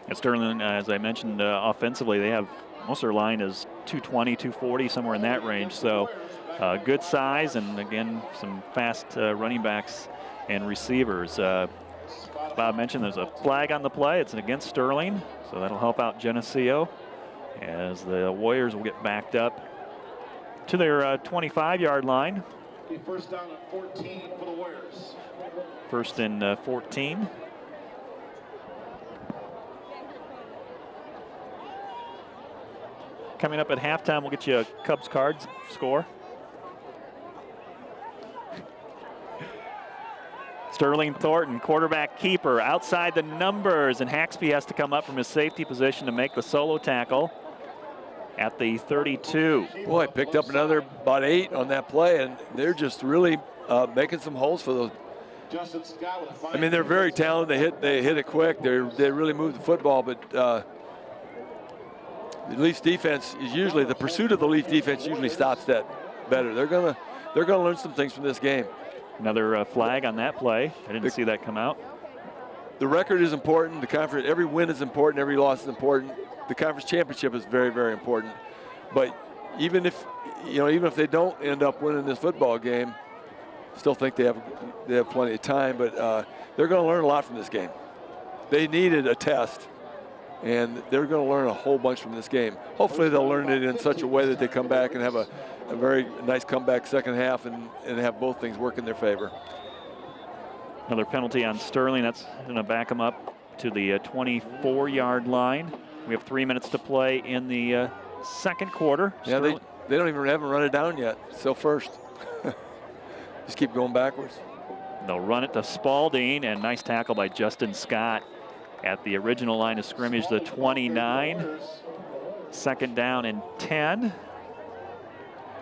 And Sterling, as I mentioned, offensively, they have most of their line is 220, 240, somewhere in that range. So good size, and again, some fast running backs and receivers. Bob mentioned, there's a flag on the play. It's against Sterling, so that'll help out Geneseo as the Warriors will get backed up to their 25-yard line. First down and 14 for the Warriors. First and 14. Coming up at halftime, we'll get you a Cubs cards score. Sterling Thornton, quarterback keeper, outside the numbers, and Haxby has to come up from his safety position to make the solo tackle at the 32. Boy, picked up another about 8 on that play, and they're just really making some holes for those. I mean, they're very talented. They hit it quick. They really move the football, but the Leafs defense is usually, the pursuit of the Leaf defense usually stops that better. They're gonna learn some things from this game. Another flag on that play. I didn't see that come out. The record is important. The conference, every win is important. Every loss is important. The conference championship is very, very important. But even if they don't end up winning this football game, still think they have plenty of time. But they're going to learn a lot from this game. They needed a test, and they're going to learn a whole bunch from this game. Hopefully, they'll learn it in such a way that they come back and have a very nice comeback second half and have both things work in their favor. Another penalty on Sterling. That's going to back him up to the 24-yard line. We have 3 minutes to play in the second quarter. Yeah, they haven't run it down yet. So first, just keep going backwards. They'll run it to Spalding, and nice tackle by Justin Scott at the original line of scrimmage, the 29. Second down and 10.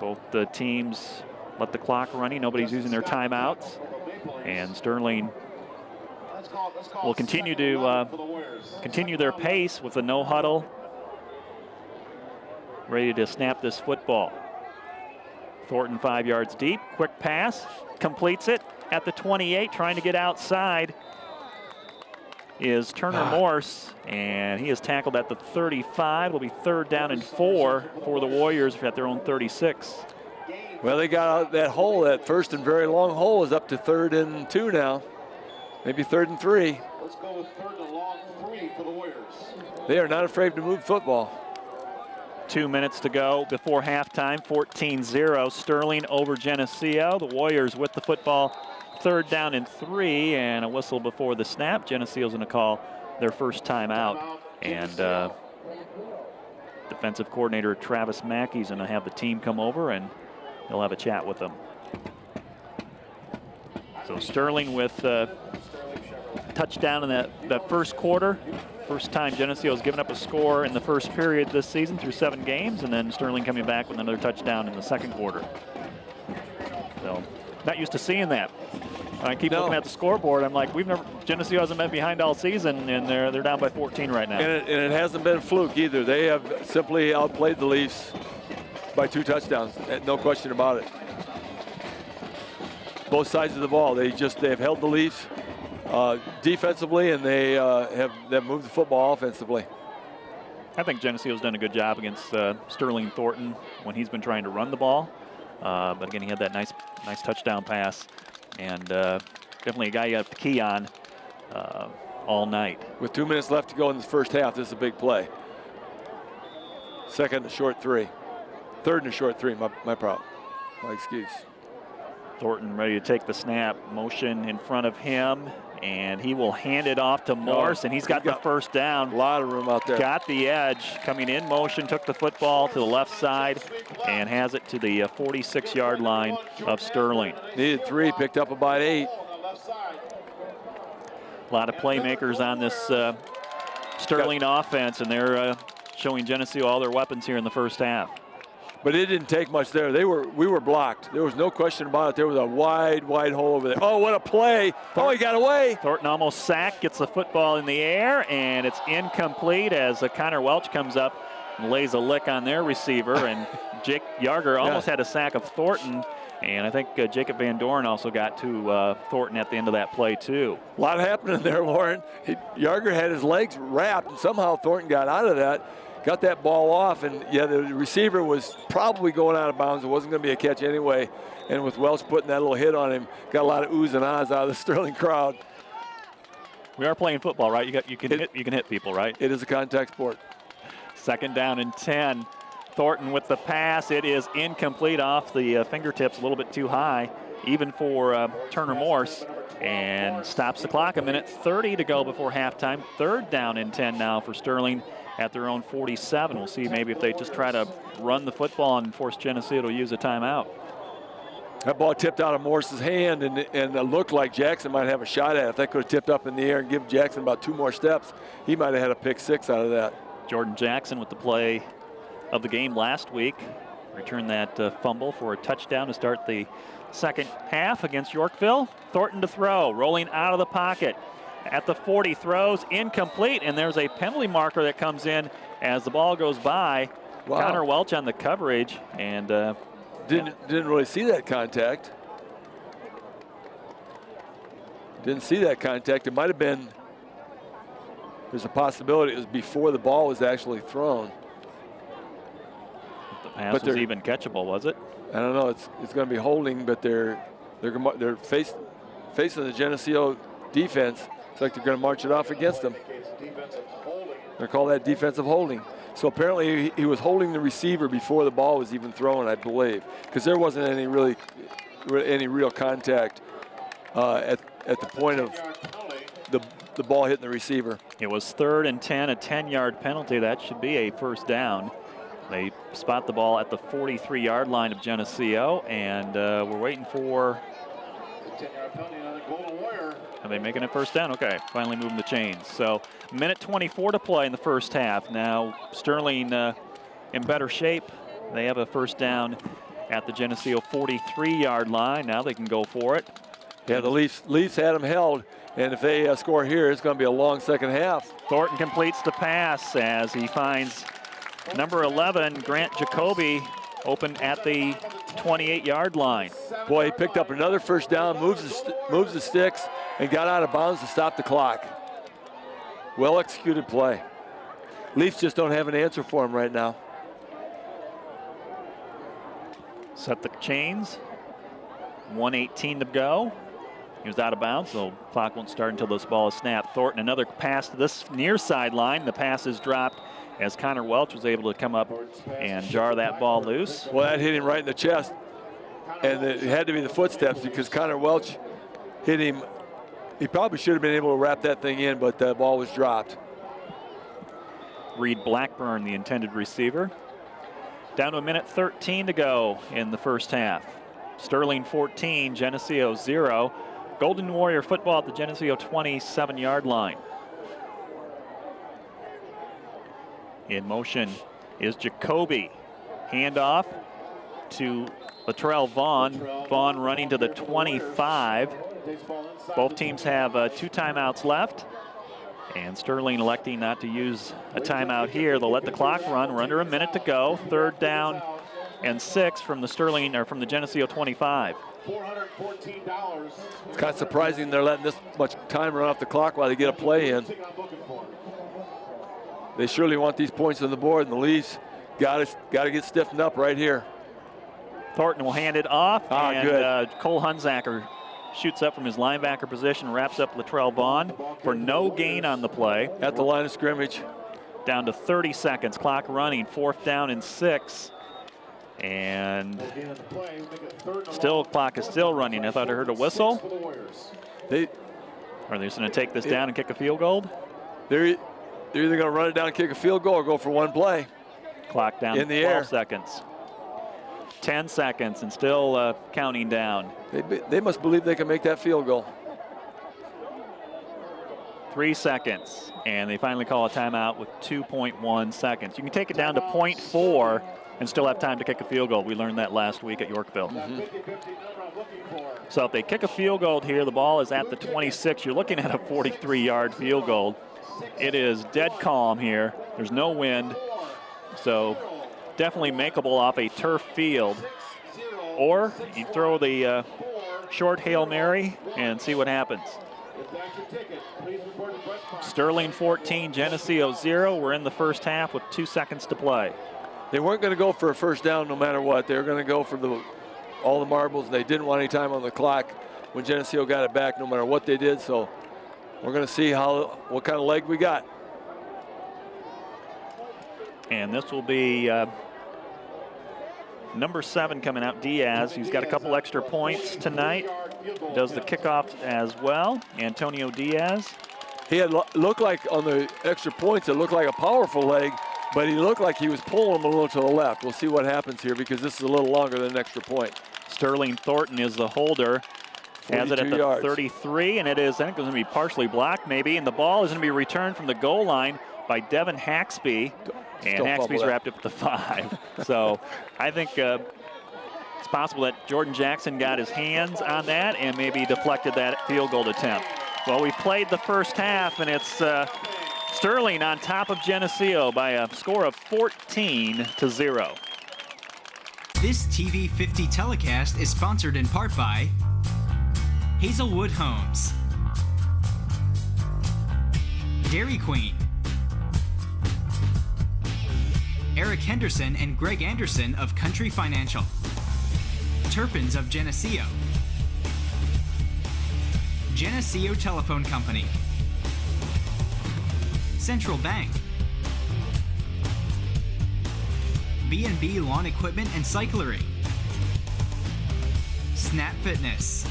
Both the teams let the clock running. Nobody's using their timeouts. And Sterling will continue to continue their pace with a no huddle, ready to snap this football. Thornton 5 yards deep, quick pass, completes it at the 28, trying to get outside is Turner Morse, and he is tackled at the 35. It'll be third down and 4 for the Warriors at their own 36. Well, they got out that hole. That first and very long hole is up to 3rd and 2 now. Maybe 3rd and 3. Let's go with 3rd and long 3 for the Warriors. They are not afraid to move football. 2 minutes to go before halftime, 14-0. Sterling over Geneseo. The Warriors with the football, 3rd down and 3, and a whistle before the snap. Geneseo's going to call their first time out, and defensive coordinator Travis Mackey's going to have the team come over, and he'll have a chat with them. So Sterling with touchdown in that first quarter. First time Geneseo's given up a score in the first period this season through 7 games, and then Sterling coming back with another touchdown in the second quarter. So not used to seeing that. I keep looking at the scoreboard. I'm like, Geneseo hasn't been behind all season, and they're down by 14 right now. And it hasn't been a fluke either. They have simply outplayed the Leafs by 2 touchdowns, no question about it. Both sides of the ball, they've held the Leafs defensively, and they have moved the football offensively. I think Geneseo's done a good job against Sterling Thornton when he's been trying to run the ball. But again, he had that nice touchdown pass, and definitely a guy you have to key on all night. With 2 minutes left to go in the first half, this is a big play. Second and short 3. 3rd and short 3, my excuse. Thornton ready to take the snap. Motion in front of him, and he will hand it off to Morse, and he's got the first down. A lot of room out there. Got the edge, coming in motion, took the football to the left side, and has it to the 46-yard line of Sterling. Needed 3, picked up about 8. A lot of playmakers on this Sterling offense, and they're showing Geneseo all their weapons here in the first half. But it didn't take much there. We were blocked. There was no question about it. There was a wide hole over there. Oh, what a play. Oh, he got away. Thornton almost sacked, gets the football in the air, and it's incomplete as Connor Welch comes up and lays a lick on their receiver. And Jake Yarger almost had a sack of Thornton. And I think Jacob Van Doren also got to Thornton at the end of that play, too. A lot happening there, Lauren. Yarger had his legs wrapped, and somehow Thornton got out of that. Got that ball off, and yeah, the receiver was probably going out of bounds. It wasn't going to be a catch anyway. And with Welch putting that little hit on him, got a lot of oohs and ahs out of the Sterling crowd. We are playing football, right? You can hit people, right? It is a contact sport. 2nd down and 10. Thornton with the pass. It is incomplete off the fingertips, a little bit too high, even for Turner Morse, and stops the clock. 1:30 to go before halftime. 3rd down and 10 now for Sterling at their own 47. We'll see maybe if they just try to run the football and force Geneseo to use a timeout. That ball tipped out of Morse's hand, and it looked like Jackson might have a shot at it. If that could have tipped up in the air and give Jackson about 2 more steps, he might have had a pick 6 out of that. Jordan Jackson with the play of the game last week. Returned that fumble for a touchdown to start the second half against Yorkville. Thornton to throw, rolling out of the pocket. At the 40, throws incomplete, and there's a penalty marker that comes in as the ball goes by. Wow. Connor Welch on the coverage, and didn't really see that contact. Didn't see that contact. It might have been. There's a possibility it was before the ball was actually thrown. The pass was even catchable, was it? I don't know. It's going to be holding, but they're facing the Geneseo defense. It's like they're going to march it off against them. They call that defensive holding. So apparently he was holding the receiver before the ball was even thrown, I believe, because there wasn't any real contact at the point of the ball hitting the receiver. It was 3rd and 10, a 10-yard penalty. That should be a first down. They spot the ball at the 43-yard line of Geneseo, and we're waiting for. Are they making it first down? Okay, finally moving the chains. So 1:24 to play in the first half. Now Sterling in better shape. They have a first down at the Geneseo 43-yard line. Now they can go for it. Yeah, the Leafs had them held, and if they score here, it's going to be a long second half. Thornton completes the pass as he finds number 11, Grant Jacoby, open at the 28-yard line. Boy, he picked up another first down, moves the sticks, and got out of bounds to stop the clock. Well executed play. Leafs just don't have an answer for him right now. Set the chains. 1:18 to go. He was out of bounds, so clock won't start until this ball is snapped. Thornton, another pass to this near sideline. The pass is dropped as Connor Welch was able to come up and jar that ball loose. Well, that hit him right in the chest, and it had to be the footsteps because Connor Welch hit him. He probably should have been able to wrap that thing in, but the ball was dropped. Reed Blackburn, the intended receiver. Down to 1:13 to go in the first half. Sterling 14, Geneseo 0. Golden Warrior football at the Geneseo 27-yard line. In motion is Jacoby. Handoff to Latrell Vaughn. Vaughn running to the 25. Both teams have 2 timeouts left. And Sterling electing not to use a timeout here. They'll let the clock run. We're under a minute to go. 3rd down and 6 from the Geneseo 25. $414. It's kind of surprising they're letting this much time run off the clock while they get a play in. They surely want these points on the board, and the Leafs got to get stiffened up right here. Thornton will hand it off, and good. Cole Hunsacker shoots up from his linebacker position, wraps up Latrell Vaughn for no gain on the play. At the line of scrimmage. Down to 30 seconds, clock running, 4th down and 6. And still, clock is still running. I thought I heard a whistle. Are they just going to take this down and kick a field goal? They're either going to run it down and kick a field goal or go for one play. Clock down in the 12 air. seconds. 10 seconds and still counting down. They must believe they can make that field goal. 3 seconds, and they finally call a timeout with 2.1 seconds. You can take it down to 0.4 and still have time to kick a field goal. We learned that last week at Yorkville. So if they kick a field goal here, the ball is at the 26. You're looking at a 43-yard field goal. It is dead calm here. There's no wind, so definitely makeable off a turf field. Or you throw the short Hail Mary and see what happens. Sterling 14, Geneseo 0. We're in the first half with 2 seconds to play. They weren't going to go for a first down no matter what. They were going to go for all the marbles. They didn't want any time on the clock when Geneseo got it back no matter what they did. So we're going to see what kind of leg we got. And this will be number 7 coming out, Diaz. He's got a couple extra points tonight. Does the kickoff as well, Antonio Diaz. He had looked like on the extra points, it looked like a powerful leg, but he looked like he was pulling them a little to the left. We'll see what happens here because this is a little longer than an extra point. Sterling Thornton is the holder. Has it at the yards. 33, and it is, I think it's going to be partially blocked maybe, and the ball is going to be returned from the goal line by Devin Haxby, and Haxby's wrapped up at the 5. So I think it's possible that Jordan Jackson got his hands on that and maybe deflected that field goal attempt. Well, we've played the first half, and it's Sterling on top of Geneseo by a score of 14-0. This TV 50 telecast is sponsored in part by Hazelwood Homes, Dairy Queen, Eric Henderson and Greg Anderson of Country Financial, Turpins of Geneseo, Geneseo Telephone Company, Central Bank, B&B Lawn Equipment and Cyclery, Snap Fitness,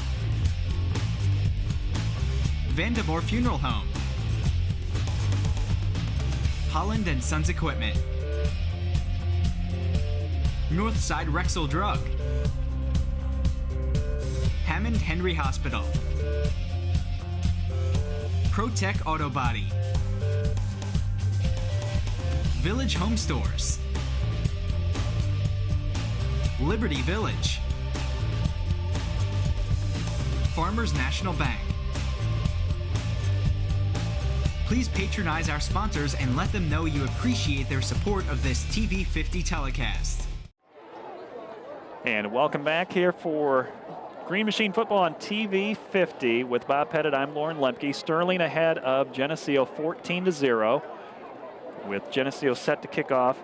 Vandemore Funeral Home, Holland and Sons Equipment, Northside Rexall Drug, Hammond Henry Hospital, ProTech Auto Body, Village Home Stores, Liberty Village, Farmers National Bank. Please patronize our sponsors and let them know you appreciate their support of this TV 50 telecast. And welcome back here for Green Machine Football on TV 50 with Bob Pettit. I'm Lauren Lemke. Sterling ahead of Geneseo 14-0. With Geneseo set to kick off,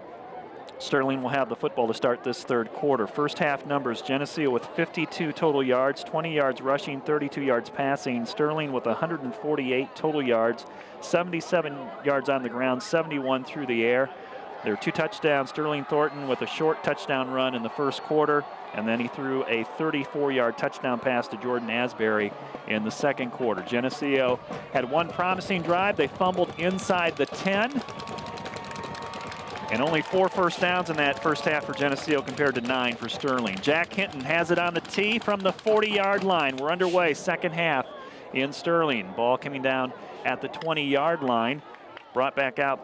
Sterling will have the football to start this third quarter. First half numbers, Geneseo with 52 total yards, 20 yards rushing, 32 yards passing. Sterling with 148 total yards, 77 yards on the ground, 71 through the air. There are 2 touchdowns. Sterling Thornton with a short touchdown run in the first quarter, and then he threw a 34-yard touchdown pass to Jordan Asbury in the second quarter. Geneseo had one promising drive. They fumbled inside the 10. And only 4 first downs in that first half for Geneseo compared to 9 for Sterling. Jack Hinton has it on the tee from the 40-yard line. We're underway, second half in Sterling. Ball coming down at the 20-yard line. Brought back out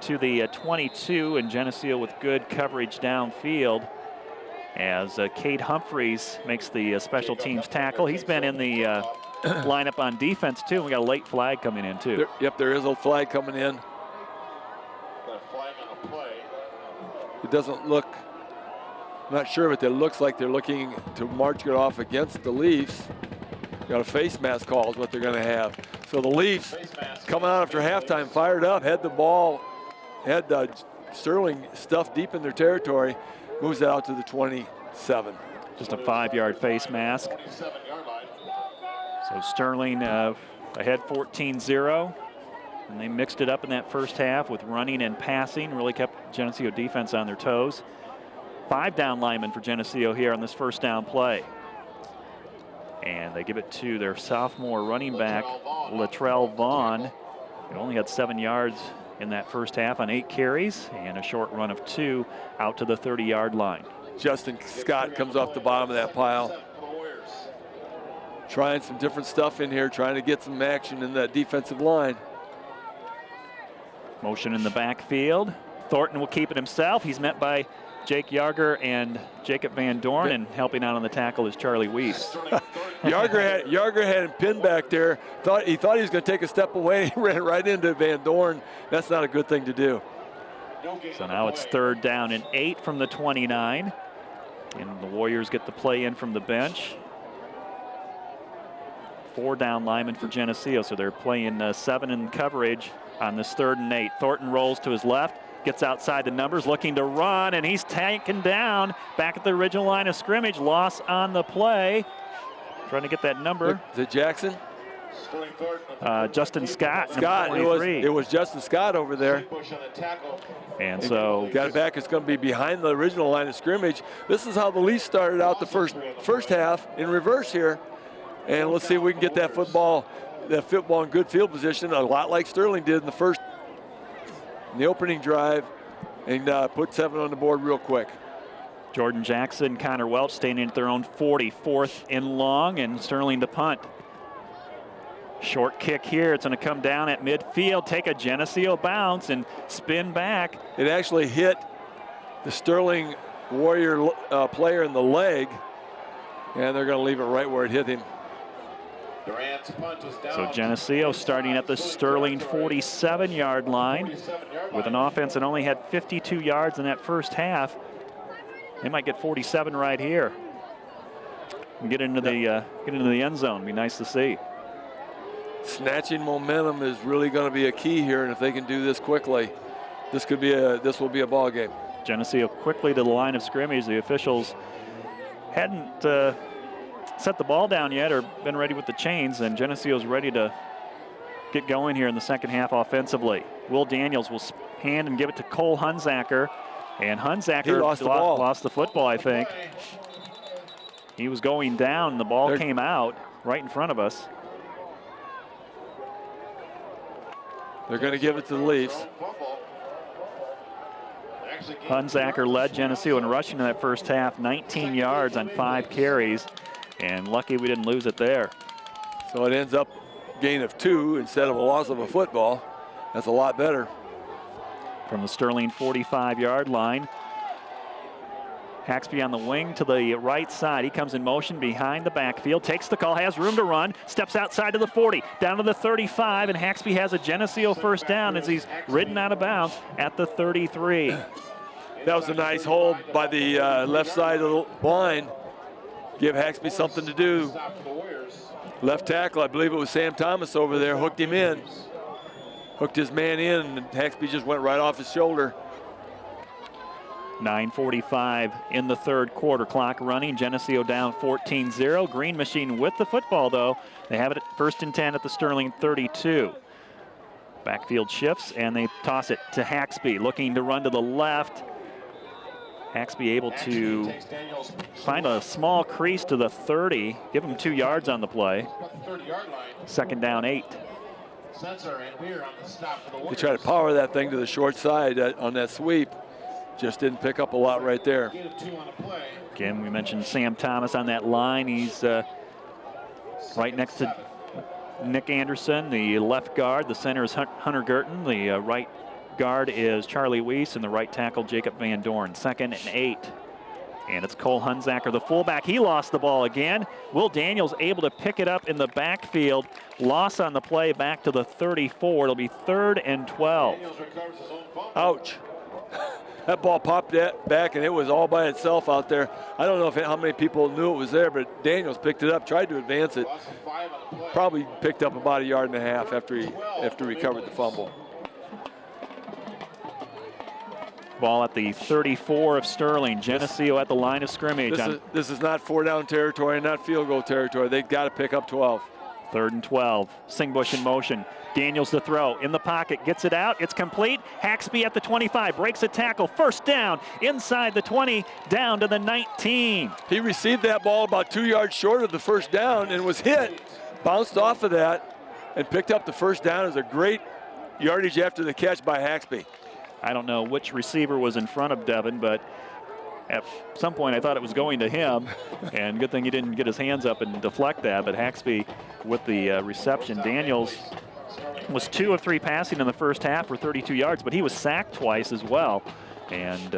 to the 22, and Geneseo with good coverage downfield as Cade Humphreys makes the special teams tackle. He's been in the lineup on defense, too. We got a late flag coming in, too. There is a flag coming in. It doesn't look, I'm not sure, but it looks like they're looking to march it off against the Leafs. Got a face mask call is what they're going to have. So the Leafs coming out after halftime, fired up, had the ball, had Sterling stuffed deep in their territory, moves it out to the 27. Just a 5-yard face mask. So Sterling ahead 14-0. And they mixed it up in that first half with running and passing, really kept Geneseo defense on their toes. 5 down linemen for Geneseo here on this first down play. And they give it to their sophomore running back, Latrell Vaughn. He only had 7 yards in that first half on 8 carries and a short run of 2 out to the 30-yard line. Justin Scott comes off the bottom of that pile. Trying some different stuff in here, trying to get some action in that defensive line. Motion in the backfield. Thornton will keep it himself. He's met by Jake Yarger and Jacob Van Dorn, and helping out on the tackle is Charlie Weiss. Yarger had him pinned back there. He thought he was going to take a step away. He ran right into Van Dorn. That's not a good thing to do. So now it's 3rd down and 8 from the 29. And the Warriors get the play in from the bench. 4 down linemen for Geneseo, so they're playing 7 in coverage on this 3rd and 8. Thornton rolls to his left, gets outside the numbers, looking to run, and he's taken down back at the original line of scrimmage. Loss on the play. Trying to get that number. Is it Jackson? Justin Scott. Scott, it was Justin Scott over there. And so got it back. It's going to be behind the original line of scrimmage. This is how the Leafs started out the first half in reverse here. And let's see if we can get that football in good field position, a lot like Sterling did in the opening drive, and put 7 on the board real quick. Jordan Jackson, Connor Welch standing at their own 40, 4th and long, and Sterling to punt. Short kick here. It's going to come down at midfield, take a Geneseo bounce, and spin back. It actually hit the Sterling Warrior player in the leg, and they're going to leave it right where it hit him. So Geneseo starting at the Sterling 47-yard line with an offense that only had 52 yards in that first half. They might get 47 right here and get into the end zone. Be nice to see. Snatching momentum is really going to be a key here, and if they can do this quickly, this will be a ball game. Geneseo quickly to the line of scrimmage. The officials hadn't set the ball down yet or been ready with the chains, and Geneseo's ready to get going here in the second half offensively. Will Daniels will hand and give it to Cole Hunsaker, and Hunsaker lost the football, I think. He was going down, the ball came out right in front of us. They're going to give it to the Leafs. Hunsaker led Geneseo in rushing in that first half, 19 yards on 5 carries, and lucky we didn't lose it there. So it ends up gain of 2 instead of a loss of a football. That's a lot better. From the Sterling 45-yard line, Haxby on the wing to the right side. He comes in motion behind the backfield, takes the call, has room to run, steps outside to the 40, down to the 35, and Haxby has a Geneseo first down as he's ridden out of bounds at the 33. That was a nice hold by the left side of the line. Give Haxby something to do. Left tackle, I believe it was Sam Thomas over there, hooked him in. Hooked his man in, and Haxby just went right off his shoulder. 9:45 in the third quarter, clock running. Geneseo down 14-0. Green Machine with the football, though. They have it at 1st and 10 at the Sterling 32. Backfield shifts, and they toss it to Haxby, looking to run to the left. Haxby able to find a small crease to the 30, give him 2 yards on the play. 2nd down 8. They try to power that thing to the short side on that sweep. Just didn't pick up a lot right there. Again, we mentioned Sam Thomas on that line. He's right next to Nick Anderson, the left guard. The center is Hunter Gurton. The right guard is Charlie Weiss, and the right tackle Jacob Van Dorn. 2nd and 8. And it's Cole Hunsaker, the fullback. He lost the ball again. Will Daniels able to pick it up in the backfield. Loss on the play back to the 34. It'll be 3rd and 12. Ouch. That ball popped back, and it was all by itself out there. I don't know how many people knew it was there, but Daniels picked it up, tried to advance it. Probably picked up about 1.5 yards after he recovered the fumble. Ball at the 34 of Sterling. Geneseo at the line of scrimmage. This is not 4-down territory, not field goal territory. They've got to pick up 12. 3rd and 12. Singbush in motion. Daniels to throw. In the pocket. Gets it out. It's complete. Haxby at the 25. Breaks a tackle. First down. Inside the 20. Down to the 19. He received that ball about 2 yards short of the first down and was hit. Bounced off of that and picked up the first down. It was a great yardage after the catch by Haxby. I don't know which receiver was in front of Devin, but at some point I thought it was going to him, and good thing he didn't get his hands up and deflect that, but Haxby with the reception. Daniels was 2 of 3 passing in the first half for 32 yards, but he was sacked twice as well, and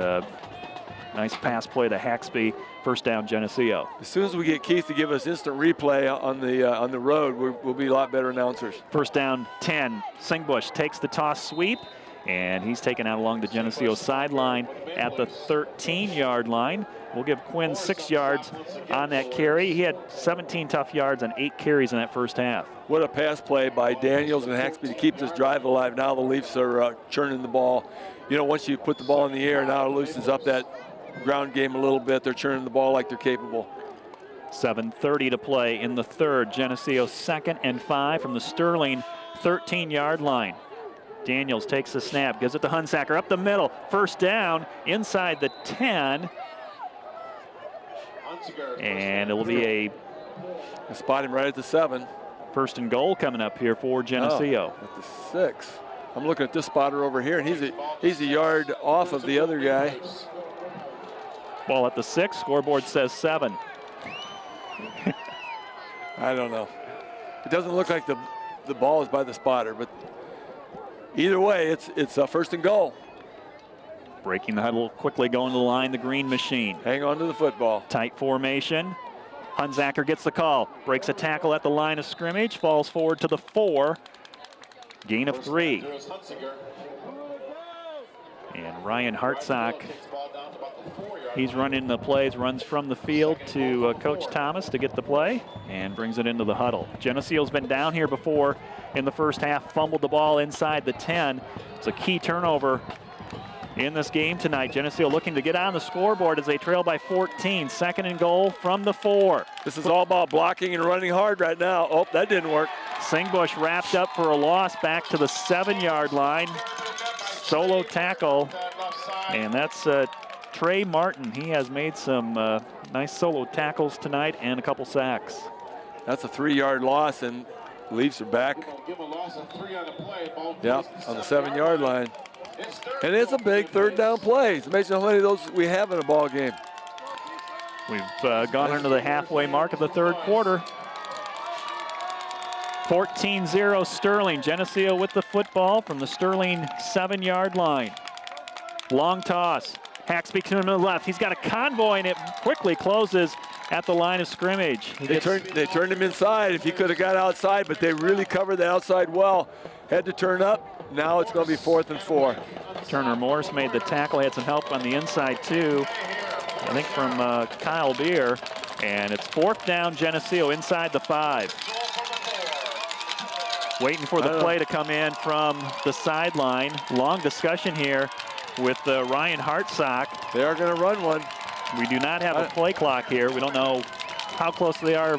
nice pass play to Haxby. First down, Geneseo. As soon as we get Keith to give us instant replay on the road, we'll be a lot better announcers. First down, 10. Singbush takes the toss sweep, and he's taken out along the Geneseo sideline at the 13-yard line. We'll give Quinn 6 yards on that carry. He had 17 tough yards on 8 carries in that first half. What a pass play by Daniels and Haxby to keep this drive alive. Now the Leafs are churning the ball. You know, once you put the ball in the air, now it loosens up that ground game a little bit. They're churning the ball like they're capable. 7:30 to play in the third. Geneseo 2nd and 5 from the Sterling 13-yard line. Daniels takes the snap, gives it to Hunsaker up the middle. First down inside the 10. And it will be a spot him right at the 7. First and goal coming up here for Geneseo. At the 6. I'm looking at this spotter over here, and he's a yard off of the other guy. Ball at the 6. Scoreboard says 7. I don't know. It doesn't look like the ball is by the spotter, but either way, it's a first and goal. Breaking the huddle, quickly going to the line, the green machine. Hang on to the football. Tight formation. Hunsaker gets the call, breaks a tackle at the line of scrimmage, falls forward to the 4. Gain of 3. And Ryan Hartsock, he's running the plays, runs from the field to Coach Thomas to get the play and brings it into the huddle. Geneseo's been down here before in the first half, fumbled the ball inside the 10. It's a key turnover in this game tonight. Geneseo looking to get on the scoreboard as they trail by 14. 2nd and goal from the 4. This is all about blocking and running hard right now. Oh, that didn't work. Singbush wrapped up for a loss back to the 7-yard line. Solo tackle, and that's Trey Martin. He has made some nice solo tackles tonight and a couple sacks. That's a 3-yard loss, and Leafs are back. Yeah, on the 7-yard line. And it's a big third down play. It's amazing how many of those we have in a ball game. We've gone into the halfway mark of the third quarter. 14-0 Sterling. Geneseo with the football from the Sterling 7-yard line. Long toss. Haxby to the left. He's got a convoy, and it quickly closes at the line of scrimmage. They turned him inside. If he could have got outside, but they really covered the outside well. Had to turn up. Now it's going to be 4th and 4. Turner Morris made the tackle. Had some help on the inside, too. I think from Kyle Beer. And it's 4th down, Geneseo inside the 5. Waiting for the play to come in from the sideline. Long discussion here with Ryan Hartsock. They are going to run one. We do not have a play clock here. We don't know how close they are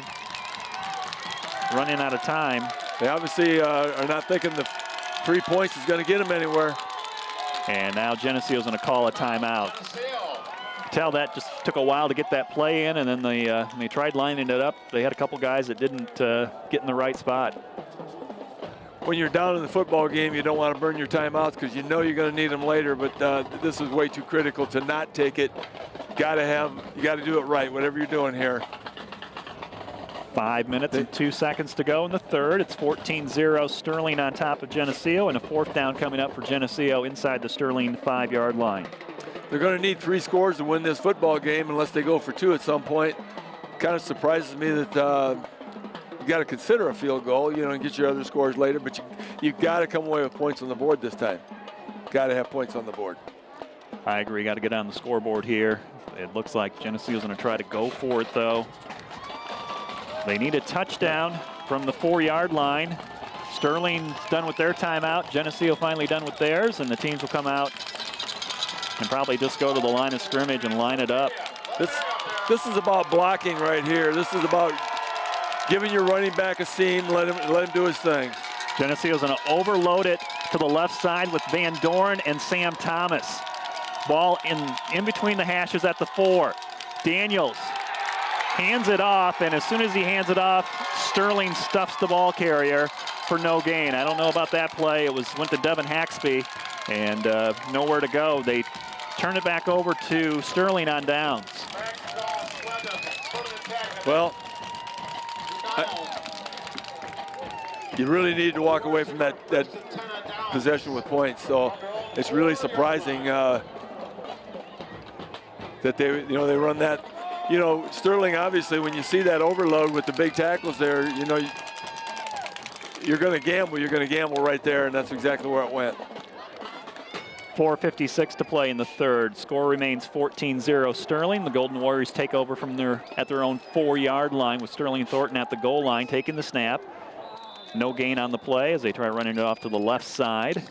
running out of time. They obviously are not thinking the 3 points is going to get them anywhere. And now Geneseo's going to call a timeout. Tell that just took a while to get that play in, and then they tried lining it up. They had a couple guys that didn't get in the right spot. When you're down in the football game, you don't want to burn your timeouts because you know you're going to need them later, but this is way too critical to not take it. You got to do it right, whatever you're doing here. 5 minutes and 2 seconds to go in the third. It's 14-0 Sterling on top of Geneseo, and a 4th down coming up for Geneseo inside the Sterling 5-yard line. They're going to need 3 scores to win this football game unless they go for 2 at some point. Kind of surprises me that you got to consider a field goal, and get your other scores later, but you got to come away with points on the board this time. Got to have points on the board. I agree. Got to get on the scoreboard here. It looks like Geneseo's going to try to go for it, though. They need a touchdown from the 4-yard line. Sterling's done with their timeout. Geneseo finally done with theirs, and the teams will come out and probably just go to the line of scrimmage and line it up. This is about blocking right here. This is about giving your running back a seam, let him do his thing. Geneseo's going to overload it to the left side with Van Doren and Sam Thomas. Ball in between the hashes at the 4. Daniels hands it off, and as soon as he hands it off, Sterling stuffs the ball carrier for no gain. I don't know about that play. It went to Devin Haxby, and nowhere to go. They turn it back over to Sterling on downs. Well, you really need to walk away from that possession with points. So it's really surprising that they run that. Sterling, obviously, when you see that overload with the big tackles there, you're going to gamble. You're going to gamble right there, and that's exactly where it went. 4:56 to play in the third. Score remains 14-0 Sterling. The Golden Warriors take over at their own 4-yard line with Sterling Thornton at the goal line taking the snap. No gain on the play as they try running it off to the left side.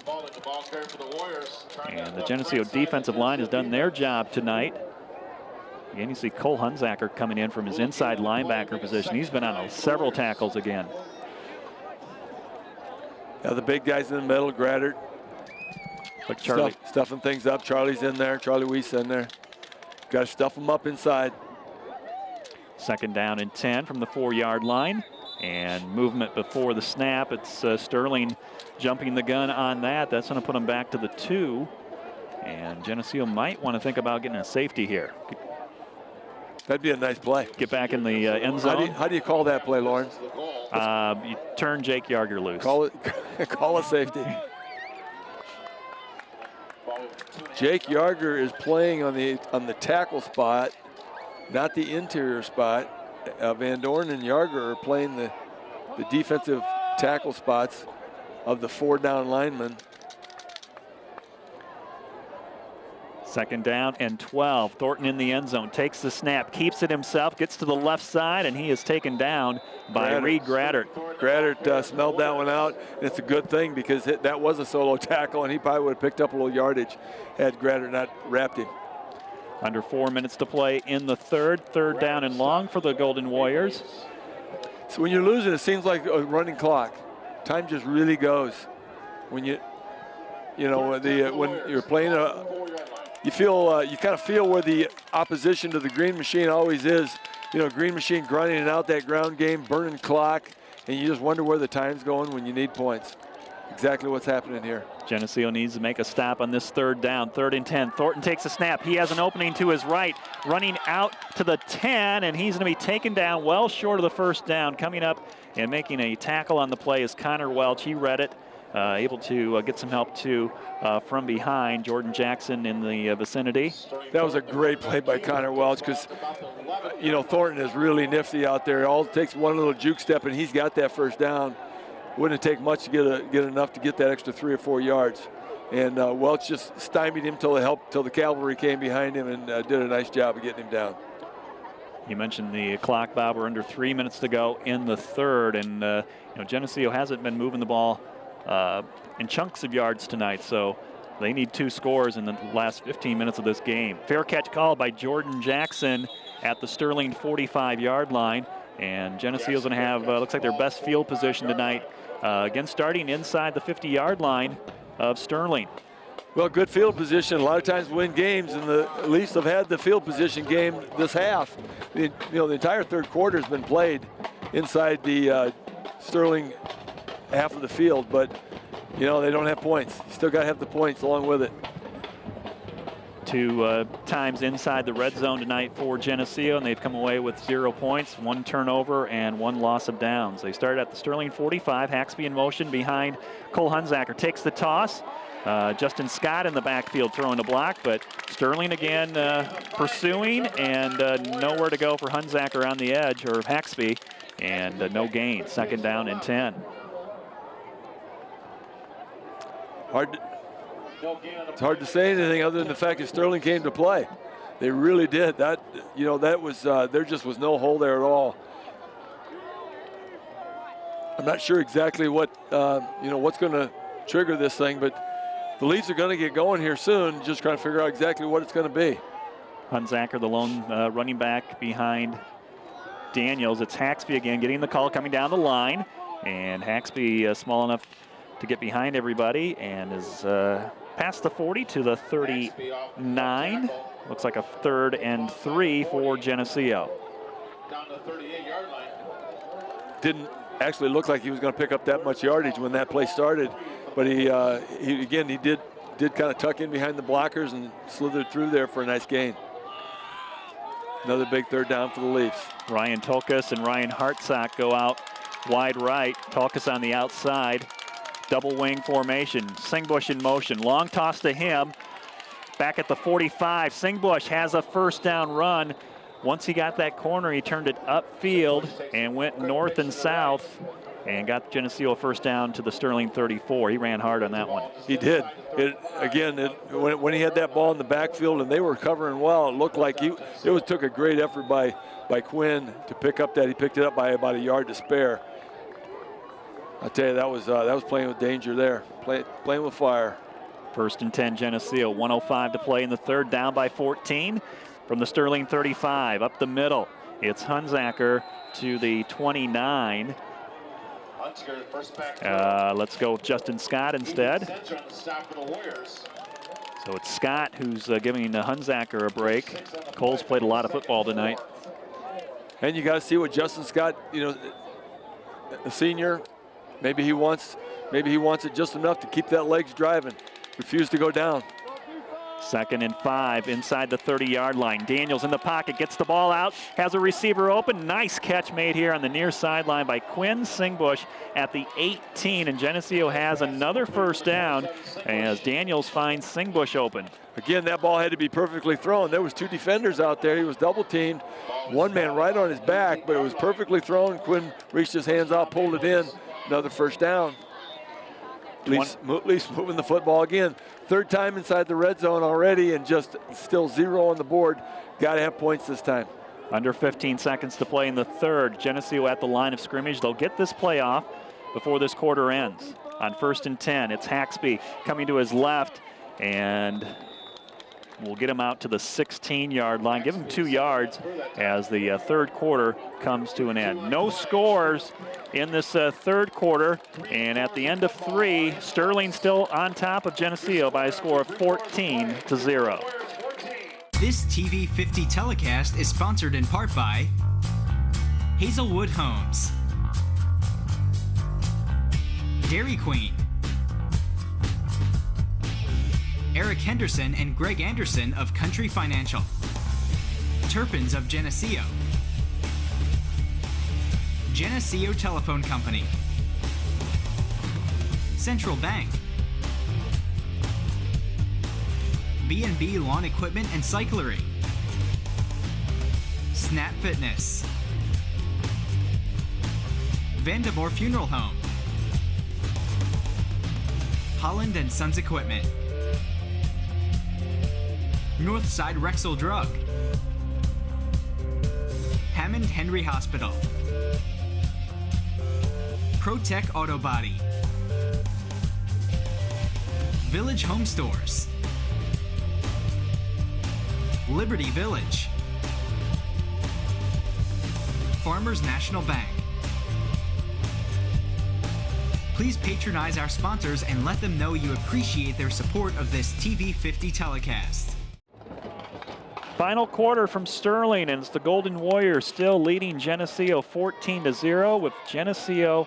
And the Geneseo defensive line has done their job tonight. Again, you see Cole Hunsaker coming in from his inside linebacker position. He's been on several tackles again. Now the big guys in the middle, Graddert. But Charlie stuffing things up. Charlie's in there. Charlie Weiss in there. Got to stuff them up inside. 2nd down and 10 from the 4-yard line. And movement before the snap. It's Sterling jumping the gun on that. That's going to put him back to the 2. And Geneseo might want to think about getting a safety here. That'd be a nice play. Get back in the end zone. How do you call that play, Lawrence? You turn Jake Yarger loose. Call a safety. Jake Yarger is playing on the tackle spot, not the interior spot. Van Dorn and Yarger are playing the defensive tackle spots of the 4-down linemen. 2nd down and 12. Thornton in the end zone, takes the snap, keeps it himself, gets to the left side, and he is taken down by Reed Graddert. Graddert smelled that one out, and it's a good thing because that was a solo tackle, and he probably would have picked up a little yardage had Graddert not wrapped him. Under 4 minutes to play in the 3rd down and long for the Golden Warriors. So when you're losing, it seems like a running clock. Time just really goes. When when you're playing you kind of feel where the opposition to the Green Machine always is. Green Machine grinding out that ground game, burning clock, and you just wonder where the time's going when you need points. Exactly what's happening here. Geneseo needs to make a stop on this 3rd down, 3rd and 10. Thornton takes a snap. He has an opening to his right, running out to the 10, and he's going to be taken down well short of the 1st down. Coming up and making a tackle on the play is Connor Welch. He read it. Able to get some help too from behind. Jordan Jackson in the vicinity. That was a great play by Connor Welch because, Thornton is really nifty out there. All it takes one little juke step and he's got that 1st down. Wouldn't take much to get enough to get that extra 3 or 4 yards. And Welch just stymied him till the cavalry came behind him and did a nice job of getting him down. You mentioned the clock, Bob. We're under 3 minutes to go in the 3rd, and Geneseo hasn't been moving the ball in chunks of yards tonight, so they need 2 scores in the last 15 minutes of this game. Fair catch called by Jordan Jackson at the Sterling 45-yard line, and Geneseo's going to have looks like their best field position tonight, again starting inside the 50-yard line of Sterling. Well, good field position a lot of times win games, and the Leafs have had the field position game this half. The entire 3rd quarter has been played inside the Sterling half of the field, but they don't have points. You still got to have the points along with it. 2 times inside the red zone tonight for Geneseo, and they've come away with 0 points, 1 turnover, and 1 loss of downs. They started at the Sterling 45. Haxby in motion behind Cole Hunsaker. Takes the toss. Justin Scott in the backfield throwing a block, but Sterling again pursuing, and nowhere to go for Hunsaker on the edge, or Haxby, and no gain. 2nd down and 10. It's hard to say anything other than the fact that Sterling came to play. They really did. That was there just was no hole there at all. I'm not sure exactly what what's going to trigger this thing, but the Leafs are going to get going here soon. Just trying to figure out exactly what it's going to be. Hunsaker, the lone running back behind Daniels. It's Haxby again getting the call coming down the line, and Haxby small enough to get behind everybody and is past the 40 to the 39. Looks like a 3rd and 3 for Geneseo. Down to the 38-yard line. Didn't actually look like he was going to pick up that much yardage when that play started, but he did kind of tuck in behind the blockers and slithered through there for a nice gain. Another big 3rd down for the Leafs. Ryan Tolkas and Ryan Hartsock go out wide right. Tolkas on the outside. Double wing formation. Singbush in motion. Long toss to him. Back at the 45. Singbush has a 1st down run. Once he got that corner, he turned it upfield and went north and south and got Geneseo a 1st down to the Sterling 34. He ran hard on that one. He did. When he had that ball in the backfield and they were covering well, it looked like it took a great effort by Quinn to pick up that. He picked it up by about a yard to spare. I tell you, that was playing with danger there, playing with fire. 1st and 10 Geneseo, 1:05 to play in the 3rd, down by 14. From the Sterling 35, up the middle, it's Hunsaker to the 29. Let's go with Justin Scott instead. So it's Scott who's giving Hunsaker a break. Cole's played a lot of football tonight. And you got to see what Justin Scott, a senior, maybe he wants it just enough to keep that legs driving. Refuse to go down. 2nd and 5 inside the 30-yard line. Daniels in the pocket, gets the ball out, has a receiver open. Nice catch made here on the near sideline by Quinn Singbush at the 18. And Geneseo has another first down as Daniels finds Singbush open. Again, that ball had to be perfectly thrown. There was 2 defenders out there. He was double teamed. One man right on his back, but it was perfectly thrown. Quinn reached his hands out, pulled it in. Another first down. At least moving the football again. 3rd time inside the red zone already, and just still 0 on the board. Got to have points this time. Under 15 seconds to play in the 3rd. Geneseo at the line of scrimmage. They'll get this play off before this quarter ends. On 1st and 10, it's Haxby coming to his left, and we'll get him out to the 16-yard line. Give him 2 yards as the 3rd quarter comes to an end. No scores in this 3rd quarter, and at the end of 3, Sterling still on top of Geneseo by a score of 14-0. This TV 50 telecast is sponsored in part by Hazelwood Homes, Dairy Queen, Eric Henderson and Greg Anderson of Country Financial, Turpins of Geneseo, Geneseo Telephone Company, Central Bank, B&B Lawn Equipment and Cyclery, Snap Fitness, Vandemore Funeral Home, Holland and Sons Equipment, Northside Rexall Drug, Hammond Henry Hospital, ProTech Auto Body, Village Home Stores, Liberty Village, Farmers National Bank. Please patronize our sponsors and let them know you appreciate their support of this TV 50 telecast. Final quarter from Sterling, and it's the Golden Warriors still leading Geneseo 14-0, with Geneseo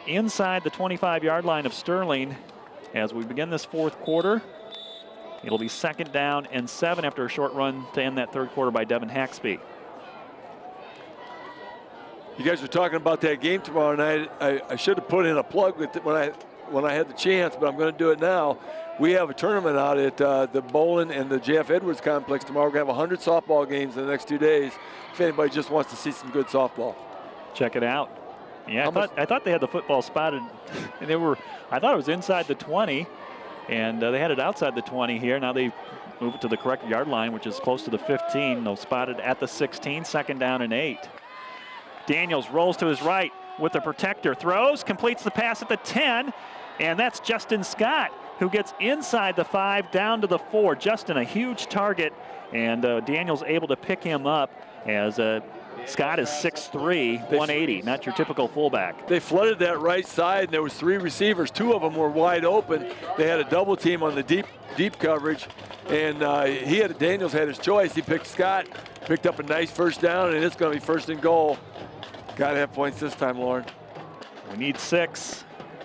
inside the 25-yard line of Sterling as we begin this 4th quarter. It'll be 2nd down and 7 after a short run to end that 3rd quarter by Devin Haxby. You guys were talking about that game tomorrow night. I should have put in a plug with it when I had the chance, but I'm going to do it now. We have a tournament out at the Bolin and the J.F. Edwards complex tomorrow. We're going to have 100 softball games in the next 2 days if anybody just wants to see some good softball. Check it out. Yeah, I thought they had the football spotted, and I thought it was inside the 20, and they had it outside the 20 here. Now they move it to the correct yard line, which is close to the 15. They'll spot it at the 16, 2nd down and 8. Daniels rolls to his right with the protector, throws, completes the pass at the 10, and that's Justin Scott, who gets inside the 5 down to the 4. Justin, a huge target, and Daniels able to pick him up as Scott is 6'3", 180, not your typical fullback. They flooded that right side, and there was 3 receivers. 2 of them were wide open. They had a double team on the deep coverage, and Daniels had his choice. He picked Scott, picked up a nice first down, and it's going to be 1st and goal. Got to have points this time, Lauren. We need 6.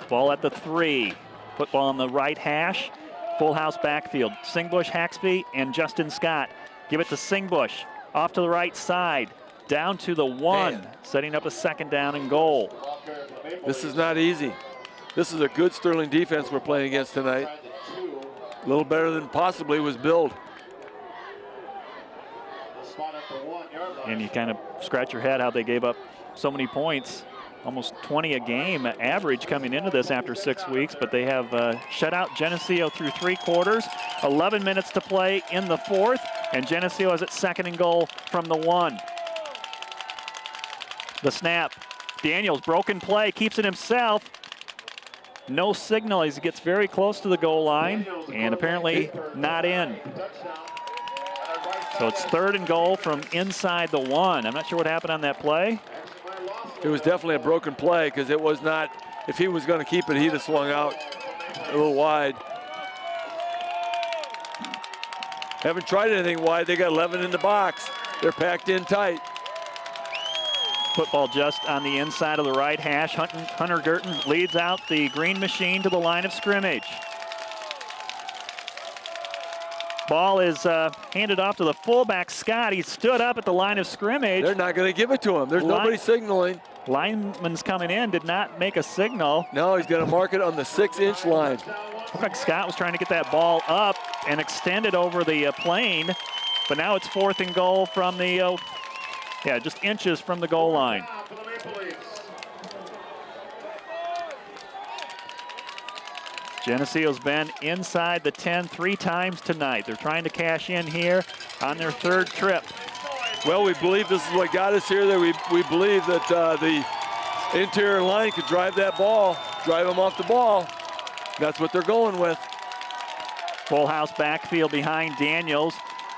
Ball at the 3. Football on the right hash. Full house backfield. Singbush, Haxby, and Justin Scott. Give it to Singbush. Off to the right side. Down to the 1. Setting up a 2nd down and goal. This is not easy. This is a good Sterling defense we're playing against tonight. A little better than possibly was billed. And you kind of scratch your head how they gave up so many points. Almost 20 a game average coming into this after 6 weeks, but they have shut out Geneseo through 3 quarters. 11 minutes to play in the 4th, and Geneseo has its 2nd and goal from the 1. The snap. Daniels, broken play, keeps it himself. No signal as he gets very close to the goal line, and apparently not in. So it's 3rd and goal from inside the 1. I'm not sure what happened on that play. It was definitely a broken play because it was not, if he was going to keep it, he'd have swung out a little wide. Haven't tried anything wide. They got 11 in the box. They're packed in tight. Football just on the inside of the right hash. Hunter Girton leads out the green machine to the line of scrimmage. Ball is handed off to the fullback, Scott. He stood up at the line of scrimmage. They're not going to give it to him. There's nobody signaling. Lineman's coming in, did not make a signal. No, he's going to mark it on the 6-inch line. Looked like Scott was trying to get that ball up and extend it over the plane, but now it's 4th and goal from the, just inches from the goal line. Geneseo's been inside the 10 3 times tonight. They're trying to cash in here on their 3rd trip. Well, we believe this is what got us here. That we believe that the interior line could drive that ball, drive them off the ball. That's what they're going with. Full house backfield behind Daniels.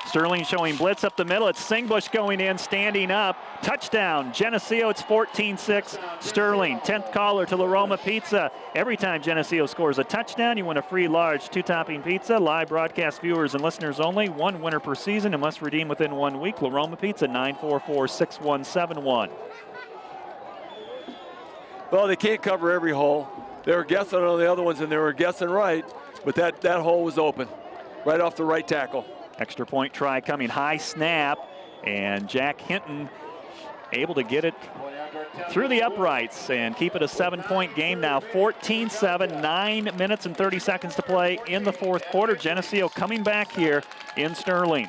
Sterling showing blitz up the middle. It's Singbush going in, standing up. Touchdown, Geneseo. It's 14-6. Sterling, 10th caller to La Roma Pizza. Every time Geneseo scores a touchdown, you win a free large 2-topping pizza. Live broadcast viewers and listeners only. 1 winner per season and must redeem within 1 week. La Roma Pizza, 944-6171. Well, they can't cover every hole. They were guessing on the other ones, and they were guessing right, but that hole was open, right off the right tackle. Extra point try coming, high snap, and Jack Hinton able to get it through the uprights and keep it a 7-point game now. 14-7, 9 minutes and 30 seconds to play in the 4th quarter. Geneseo coming back here in Sterling.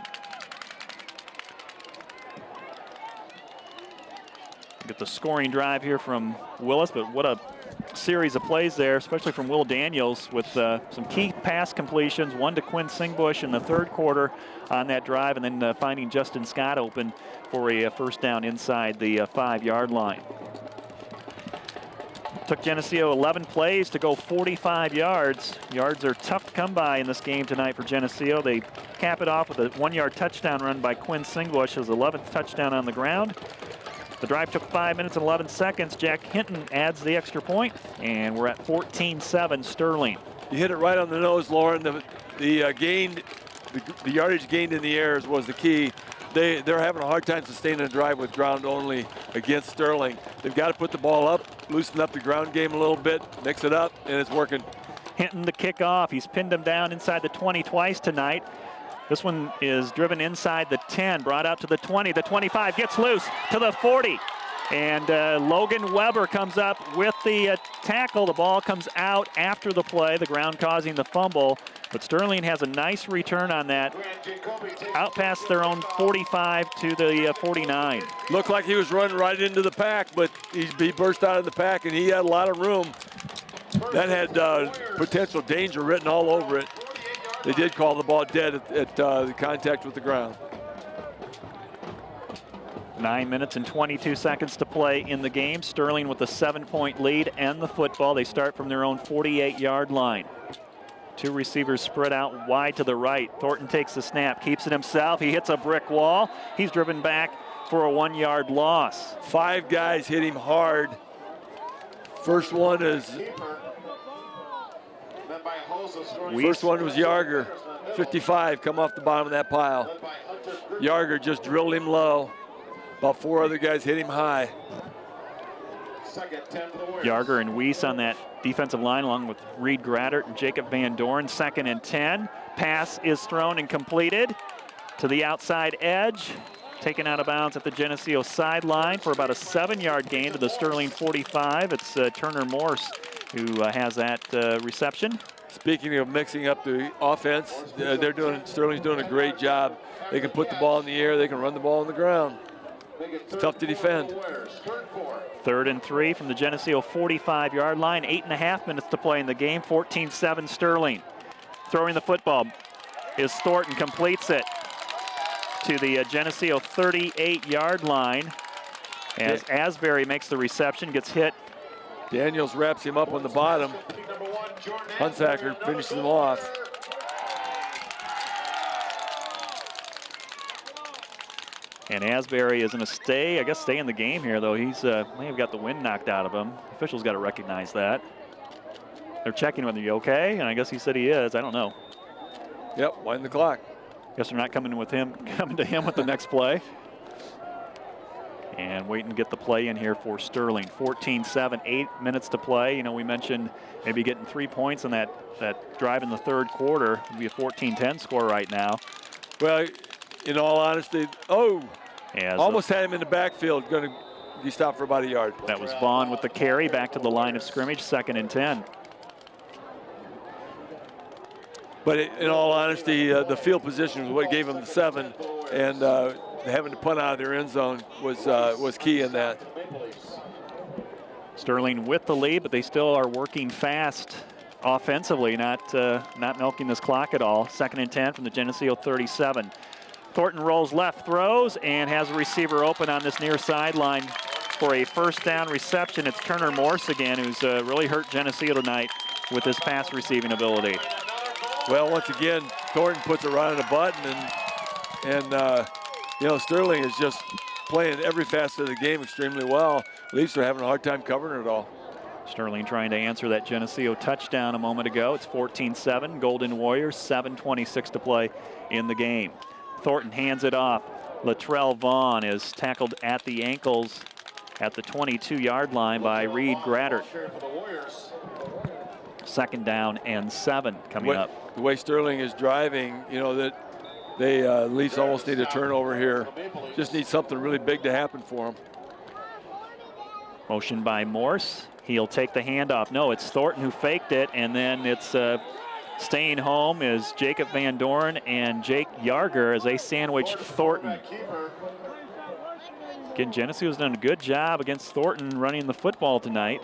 Get the scoring drive here from Willis, but what a series of plays there, especially from Will Daniels with some key pass completions, 1 to Quinn Singbush in the 3rd quarter on that drive, and then finding Justin Scott open for a first down inside the 5-yard line. Took Geneseo 11 plays to go 45 yards. Yards are tough to come by in this game tonight for Geneseo. They cap it off with a 1-yard touchdown run by Quinn Singbush, his 11th touchdown on the ground. The drive took 5 minutes and 11 seconds. Jack Hinton adds the extra point, and we're at 14-7 Sterling. You hit it right on the nose, Lauren. The yardage gained in the air was the key. They're having a hard time sustaining a drive with ground only against Sterling. They've got to put the ball up, loosen up the ground game a little bit, mix it up, and it's working. Hinton the kickoff. He's pinned him down inside the 20 twice tonight. This one is driven inside the 10, brought out to the 20, the 25, gets loose to the 40. And Logan Weber comes up with the tackle. The ball comes out after the play, the ground causing the fumble. But Sterling has a nice return on that, out past their own 45 to the 49. Looked like he was running right into the pack, but he burst out of the pack, and he had a lot of room. That had potential danger written all over it. They did call the ball dead at the contact with the ground. 9 minutes and 22 seconds to play in the game. Sterling with a 7-point lead and the football. They start from their own 48-yard line. 2 receivers spread out wide to the right. Thornton takes the snap, keeps it himself. He hits a brick wall. He's driven back for a 1-yard loss. 5 guys hit him hard. First one is... First one was Yarger, 55, come off the bottom of that pile. Yarger just drilled him low. About 4 other guys hit him high. Yarger and Weiss on that defensive line, along with Reed Graddert and Jacob Van Dorn. 2nd and 10. Pass is thrown and completed to the outside edge. Taken out of bounds at the Geneseo sideline for about a 7-yard gain to the Sterling 45. It's Turner Morse who has that reception. Speaking of mixing up the offense, Sterling's doing a great job. They can put the ball in the air, they can run the ball on the ground. It's tough to defend. 3rd and 3 from the Geneseo 45-yard line. 8.5 minutes to play in the game. 14-7 Sterling. Throwing the football is Thornton, completes it to the Geneseo 38-yard line. As Asbury makes the reception, gets hit. Daniels wraps him up on the bottom. Hunsaker finishes him off. And Asbury is going to stay in the game here, though. He's may have got the wind knocked out of him. Officials got to recognize that. They're checking whether he's okay, and I guess he said he is. I don't know. Yep, wind the clock. Guess they're not coming to him with the next play. And waiting to get the play in here for Sterling. 14-7, 8 minutes to play. You know, we mentioned maybe getting 3 points in that drive in the third quarter. It would be a 14-10 score right now. Well, in all honesty, almost had him in the backfield. Going to be stopped for about a yard. That was Vaughn with the carry back to the line of scrimmage, 2nd and 10. But in all honesty, the field position was what gave them the 7, and having to punt out of their end zone was key in that. Sterling with the lead, but they still are working fast offensively, not milking this clock at all. 2nd and 10 from the Geneseo 37. Thornton rolls left, throws, and has a receiver open on this near sideline for a first down reception. It's Turner Morse again, who's really hurt Geneseo tonight with his pass receiving ability. Well, once again, Thornton puts it right on the button, and you know, Sterling is just playing every facet of the game extremely well. Leafs are having a hard time covering it all. Sterling trying to answer that Geneseo touchdown a moment ago. It's 14-7, Golden Warriors, 7:26 to play in the game. Thornton hands it off. Latrell Vaughn is tackled at the ankles at the 22-yard line by Reed Grattert. 2nd down and 7 coming up. The way Sterling is driving, you know, that they Leafs almost need a turnover here. Just need something really big to happen for them. Motion by Morse. He'll take the handoff. No, it's Thornton who faked it, and then it's staying home is Jacob Van Dorn and Jake Yarger as they sandwich Thornton. Again, Geneseo's done a good job against Thornton running the football tonight.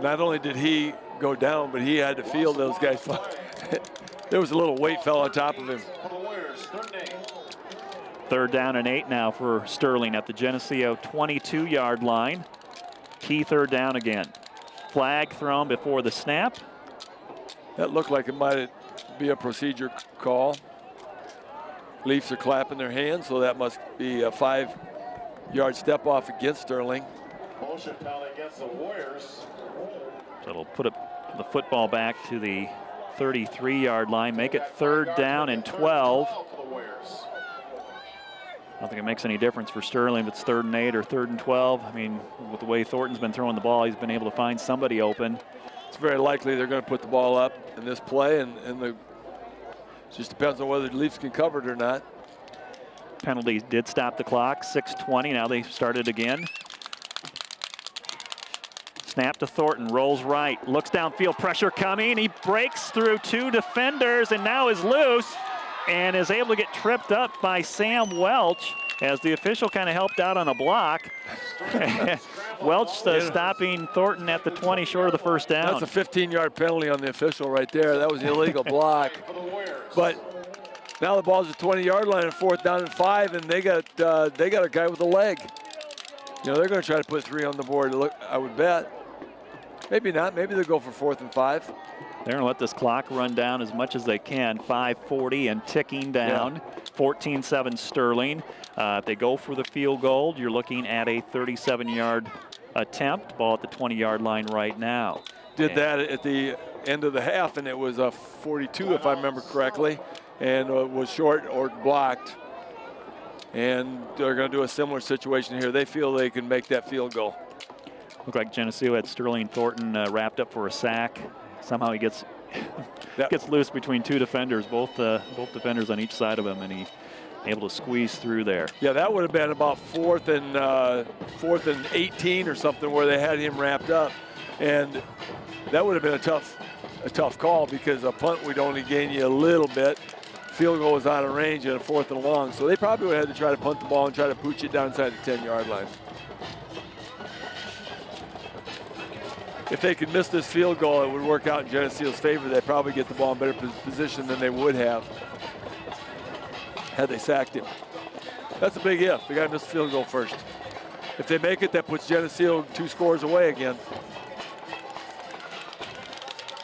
Not only did he go down, but he had to field those guys. There was a little weight fell on top of him. 3rd down and 8 now for Sterling at the Geneseo 22-yard line. Key 3rd down again. Flag thrown before the snap. That looked like it might be a procedure call. Leafs are clapping their hands, so that must be a 5-yard step off against Sterling. Motion penalty against the Warriors. So it'll put the football back to the 33-yard line, make it 3rd down and 12. I don't think it makes any difference for Sterling if it's 3rd and 8 or 3rd and 12. I mean, with the way Thornton's been throwing the ball, he's been able to find somebody open. It's very likely they're going to put the ball up in this play, and it just depends on whether the Leafs can cover it or not. Penalty did stop the clock, 6:20. Now they started again. Snap to Thornton, rolls right, looks downfield, pressure coming. He breaks through 2 defenders and now is loose and is able to get tripped up by Sam Welch as the official kind of helped out on a block. Welch stopping Thornton at the 20 short of the first down. That's a 15-yard penalty on the official right there. That was an illegal block. But now the ball's at the 20-yard line and 4th down and 5, and they got a guy with a leg. You know, they're going to try to put 3 on the board, I would bet. Maybe not. Maybe they'll go for 4th and 5. They're going to let this clock run down as much as they can. 5:40 and ticking down. 14-7 Sterling. If they go for the field goal, you're looking at a 37-yard attempt. Ball at the 20-yard line right now. Did that at the end of the half, and it was a 42, if I remember correctly, and was short or blocked. And they're going to do a similar situation here. They feel they can make that field goal. Looked like Geneseo had Sterling Thornton wrapped up for a sack. Somehow he gets loose between 2 defenders, both defenders on each side of him, and he able to squeeze through there. Yeah, that would have been about 4th and 18 or something where they had him wrapped up, and that would have been a tough call because a punt would only gain you a little bit. Field goal was out of range at a 4th and long, so they probably would have had to try to punt the ball and try to pooch it down inside the 10-yard line. If they could miss this field goal, it would work out in Geneseo's favor. They'd probably get the ball in better position than they would have had they sacked him. That's a big if. They got to miss the field goal first. If they make it, that puts Geneseo 2 scores away again.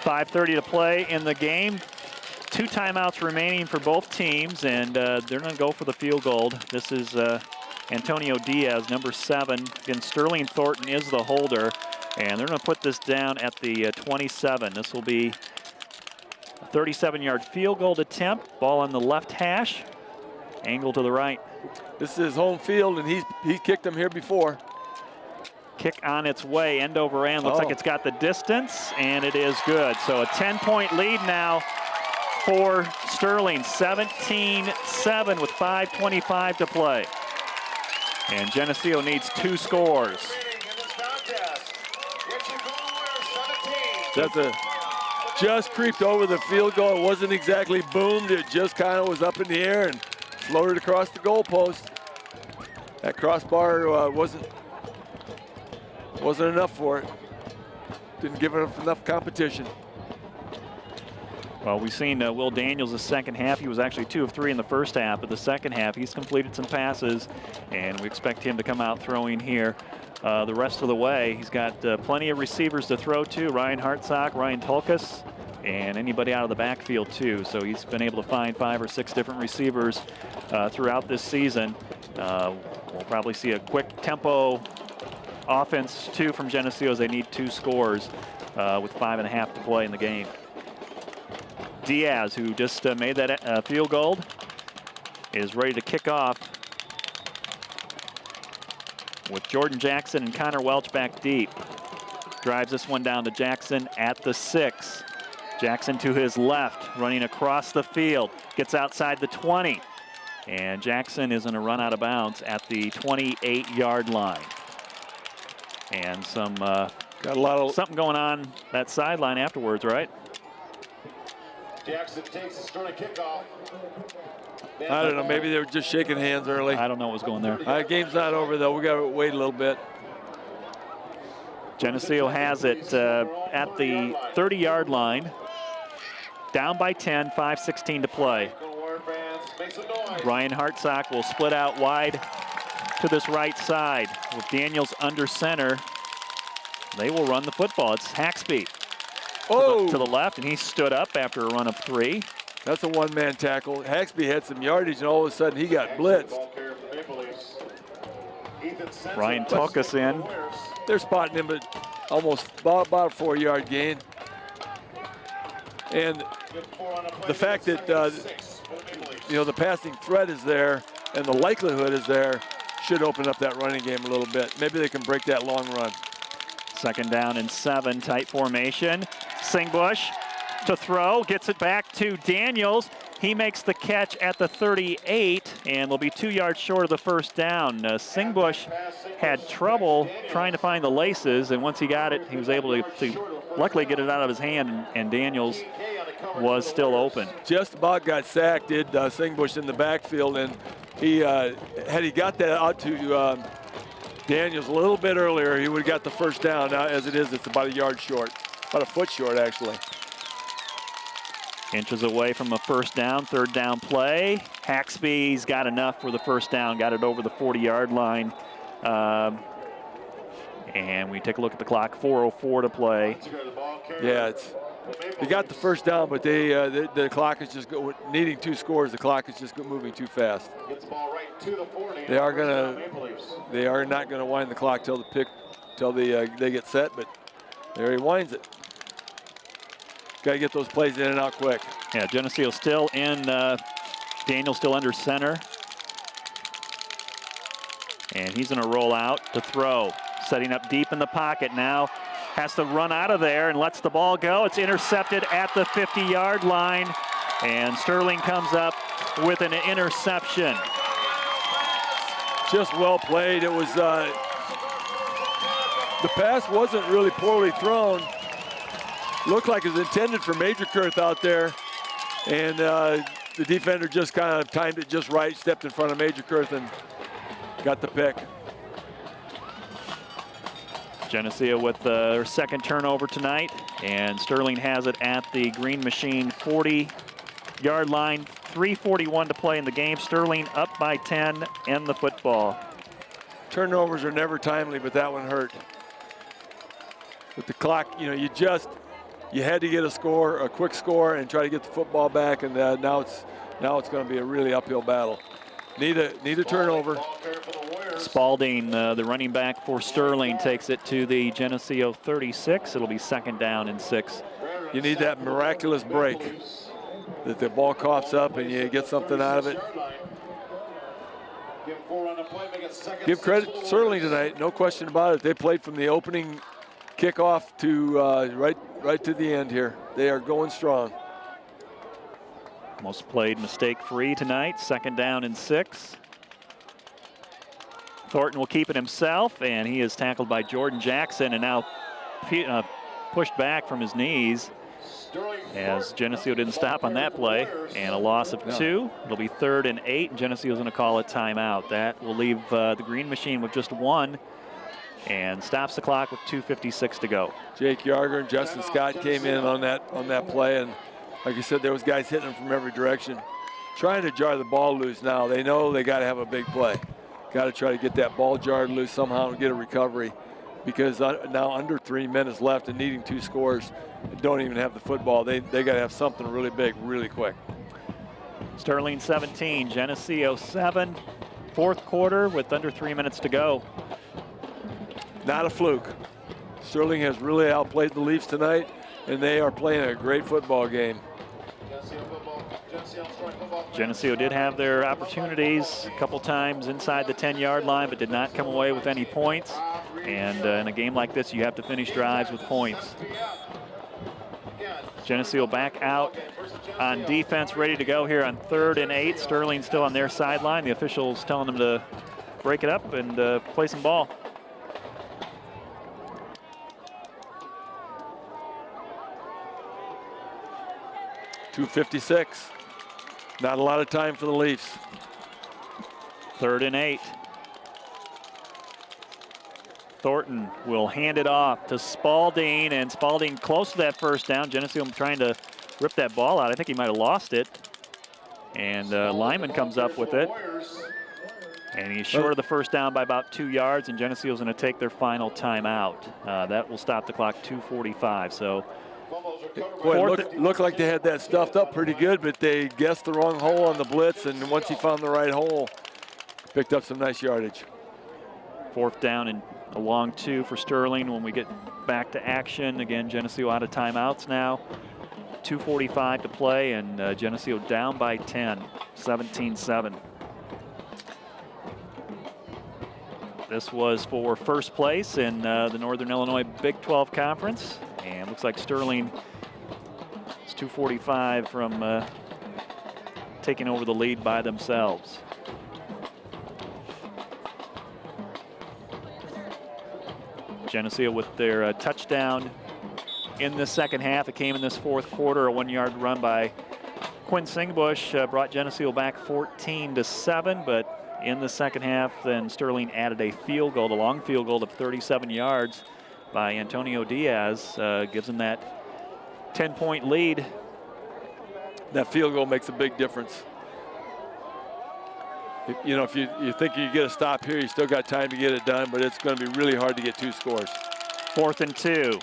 5:30 to play in the game. 2 timeouts remaining for both teams, and they're going to go for the field goal. This is Antonio Diaz, number 7. Again, Sterling Thornton is the holder, and they're going to put this down at the 27. This will be a 37-yard field goal attempt. Ball on the left hash, angle to the right. This is his home field, and he's kicked them here before. Kick on its way, end over end. Looks like it's got the distance, and it is good. So a 10-point lead now for Sterling, 17-7 with 5:25 to play. And Geneseo needs 2 scores. That's just creeped over the field goal. It wasn't exactly boomed. It just kind of was up in the air and floated across the goalpost. That crossbar wasn't enough for it. Didn't give it enough competition. Well, we've seen Will Daniels the second half. He was actually 2 of 3 in the first half, but the second half he's completed some passes, and we expect him to come out throwing here the rest of the way. He's got plenty of receivers to throw to. Ryan Hartsock, Ryan Tulkas, and anybody out of the backfield too. So he's been able to find 5 or 6 different receivers throughout this season. We'll probably see a quick tempo offense too from Geneseo as they need 2 scores with 5.5 to play in the game. Diaz, who just made that field goal, is ready to kick off with Jordan Jackson and Connor Welch back deep. Drives this one down to Jackson at the 6. Jackson to his left, running across the field, gets outside the 20. And Jackson is going to run out of bounds at the 28-yard line. And some got a lot of something going on that sideline afterwards, right? Jackson takes the Sterling kickoff. I don't know, maybe they were just shaking hands early. I don't know what was going there. Game's not over though. We got to wait a little bit. Geneseo has it at the 30-yard line. Down by 10, 5:16 to play. Ryan Hartsock will split out wide to this right side with Daniels under center. They will run the football. It's Haxby to the left, and he stood up after a run of 3. That's a one-man tackle. Haxby had some yardage, and all of a sudden he got blitzed. Ryan Tulkas in. They're spotting him at almost about a 4-yard gain. And the fact that the passing threat is there and the likelihood is there should open up that running game a little bit. Maybe they can break that long run. 2nd down and 7, tight formation. Singbush to throw, gets it back to Daniels. He makes the catch at the 38 and will be 2 yards short of the first down. Singbush had trouble trying to find the laces, and once he got it, he was able to luckily get it out of his hand, and Daniels was still open. Just about got sacked, did Singbush in the backfield, and he had he got that out to Daniels a little bit earlier, he would have got the first down. Now, as it is, it's about a yard short, about a foot short, actually. Inches away from a first down, 3rd down play. Haxby's got enough for the first down, got it over the 40-yard line. And we take a look at the clock, 4:04 to play. Yeah, they got the first down, but the clock is just needing 2 scores. The clock is just moving too fast. They are not gonna wind the clock till they get set, but there he winds it. Got to get those plays in and out quick. Yeah, Geneseo still in. Daniel still under center. And he's going to roll out to throw. Setting up deep in the pocket now. Has to run out of there and lets the ball go. It's intercepted at the 50-yard line. And Sterling comes up with an interception. Just well played. It was, the pass wasn't really poorly thrown. Looked like it was intended for Major Kurth out there, and the defender just kind of timed it just right, stepped in front of Major Kurth and got the pick. Geneseo with their 2nd turnover tonight, and Sterling has it at the Green Machine 40-yard line. 3:41 to play in the game. Sterling up by 10 and the football. Turnovers are never timely, but that one hurt. With the clock, you had to get a quick score, and try to get the football back, and now it's going to be a really uphill battle. Need a turnover. Spalding, the running back for Sterling, takes it to the Geneseo 36. It'll be 2nd down and 6. You need that miraculous break, that the ball coughs up and you get something out of it. Give credit to Sterling tonight, no question about it. They played from the opening kickoff to right to the end here. They are going strong. Most played mistake-free tonight, 2nd down and 6. Thornton will keep it himself, and he is tackled by Jordan Jackson and now pushed back from his knees as Geneseo didn't stop on that play, and a loss of 2. It'll be 3rd and 8, and Geneseo's going to call a timeout. That will leave the Green Machine with just 1 and stops the clock with 2:56 to go. Jake Yarger and Justin Scott came in on that play, and like I said, there was guys hitting them from every direction, trying to jar the ball loose. Now they know they got to have a big play. Got to try to get that ball jarred loose somehow and get a recovery, because now under 3 minutes left and needing 2 scores, don't even have the football. They got to have something really big, really quick. Sterling 17, Geneseo 7. 4th quarter with under 3 minutes to go. Not a fluke. Sterling has really outplayed the Leafs tonight, and they are playing a great football game. Geneseo did have their opportunities a couple times inside the 10-yard line, but did not come away with any points. And in a game like this, you have to finish drives with points. Geneseo back out on defense, ready to go here on 3rd and 8. Sterling still on their sideline. The officials telling them to break it up and play some ball. .256. Not a lot of time for the Leafs. 3rd and 8. Thornton will hand it off to Spalding, and Spalding close to that 1st down. Geneseo trying to rip that ball out. I think he might have lost it. And Lyman comes up with it. And he's short of the 1st down by about 2 yards, and Geneseo's going to take their final timeout. That will stop the clock, 2:45. So. Boy, looked like they had that stuffed up pretty good, but they guessed the wrong hole on the blitz, and once he found the right hole, picked up some nice yardage. 4th down and a long 2 for Sterling when we get back to action. Again, Geneseo out of timeouts now. 2:45 to play, and Geneseo down by 10, 17-7. This was for 1st place in the Northern Illinois Big 12 Conference. And looks like Sterling is 2:45 from taking over the lead by themselves. Geneseo with their touchdown in the 2nd half. It came in this 4th quarter. A 1-yard run by Quinn Singbush brought Geneseo back 14-7, but in the 2nd half, then Sterling added a field goal, a long field goal of 37 yards by Antonio Diaz, gives them that 10-point lead. That field goal makes a big difference. If you think you get a stop here, you still got time to get it done, but it's going to be really hard to get 2 scores. 4th and 2.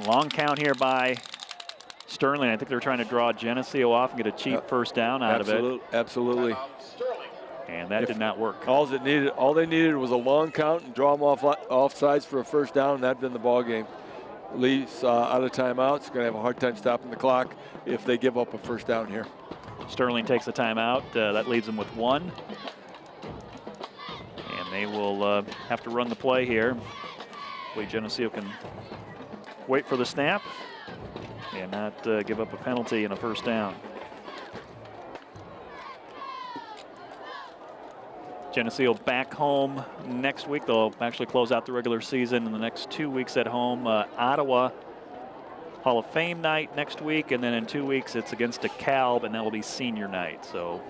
Long count here by Sterling. I think they're trying to draw Geneseo off and get a cheap 1st down out of it. Absolutely. And that did not work. All they needed was a long count and draw them off sides for a 1st down, and that'd been the ball game. Leafs out of timeouts, going to have a hard time stopping the clock if they give up a 1st down here. Sterling takes a timeout. That leaves them with 1. And they will have to run the play here. Hopefully Geneseo can wait for the snap and not give up a penalty and a 1st down. Geneseo back home next week. They'll actually close out the regular season in the next 2 weeks at home. Ottawa Hall of Fame night next week, and then in 2 weeks it's against DeKalb, and that will be senior night. So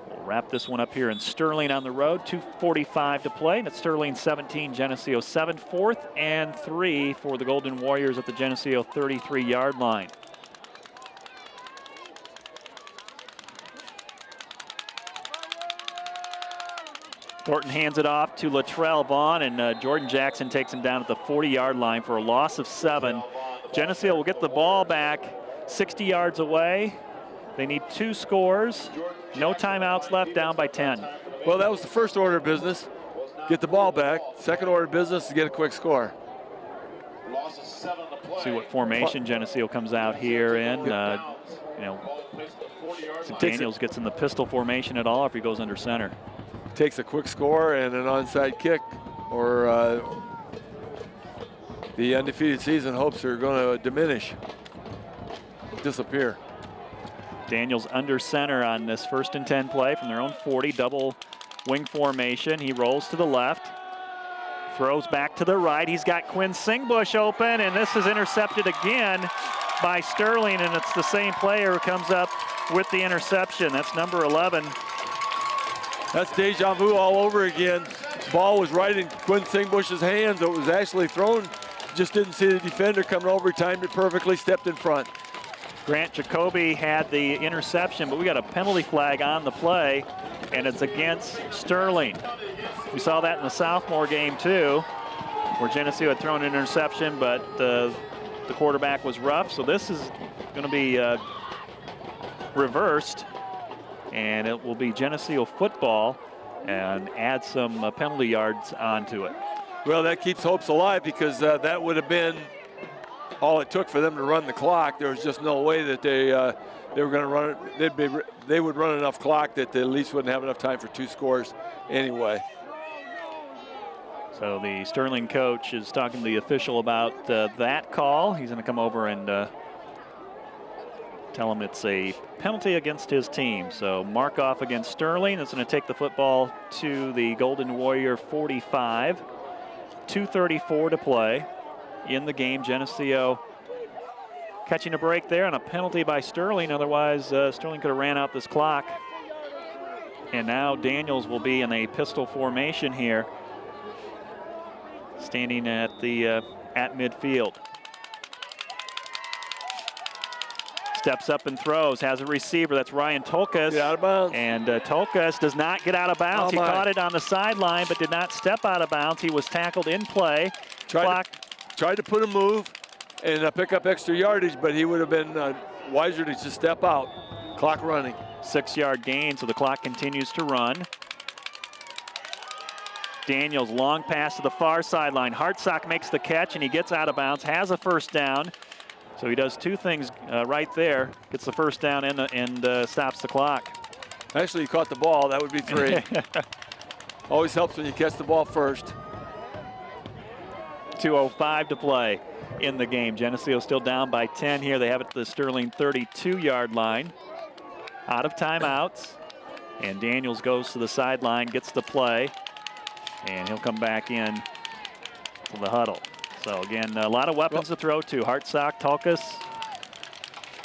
we'll wrap this one up here in Sterling on the road. 2:45 to play, and it's Sterling 17, Geneseo 7. 4th and 3 for the Golden Warriors at the Geneseo 33-yard line. Thornton hands it off to Latrell Vaughn, and Jordan Jackson takes him down at the 40-yard line for a loss of 7. Geneseo will get the ball back 60 yards away They need 2 scores, no timeouts left, down by 10. Well, that was the first order of business. Get the ball back. Second order of business to get a quick score. See what formation Geneseo comes out here in. So Daniels gets in the pistol formation at all if he goes under center. Takes a quick score and an onside kick, or the undefeated season hopes are going to diminish, disappear. Daniels under center on this 1st and 10 play from their own 40, double wing formation. He rolls to the left, throws back to the right. He's got Quinn Singbush open, and this is intercepted again by Sterling, and it's the same player who comes up with the interception. That's number 11. That's deja vu all over again. Ball was right in Quinn Singbush's hands. It was actually thrown. Just didn't see the defender coming over. Timed it perfectly, stepped in front. Grant Jacoby had the interception, but we got a penalty flag on the play, and it's against Sterling. We saw that in the sophomore game too, where Geneseo had thrown an interception, but the quarterback was rough. So this is going to be reversed, and it will be Geneseo football and add some penalty yards onto it. Well, that keeps hopes alive, because that would have been all it took for them to run the clock. There was just no way that they were going to run it. They would run enough clock that they at least wouldn't have enough time for 2 scores anyway. So the Sterling coach is talking to the official about that call. He's going to come over and tell him it's a penalty against his team. So mark off against Sterling. That's going to take the football to the Golden Warrior 45. 2:34 to play in the game. Geneseo catching a break there on a penalty by Sterling. Otherwise, Sterling could have ran out this clock. And now Daniels will be in a pistol formation here, standing at the at midfield. Steps up and throws, has a receiver. That's Ryan Tolkas. Get out of bounds. And Tolkas does not get out of bounds. He caught it on the sideline, but did not step out of bounds. He was tackled in play. Tried to put a move and pick up extra yardage, but he would have been wiser to just step out. Clock running. 6-yard gain, so the clock continues to run. Daniels, long pass to the far sideline. Hartsock makes the catch, and he gets out of bounds, has a first down. So he does 2 things right there. Gets the first down and stops the clock. Actually, he caught the ball. That would be 3. Always helps when you catch the ball first. 2:05 to play in the game. Geneseo still down by 10 here. They have it at the Sterling 32-yard line. Out of timeouts. And Daniels goes to the sideline, gets the play, and he'll come back in to the huddle. So again, a lot of weapons to throw to. Hartsock, Tolkas.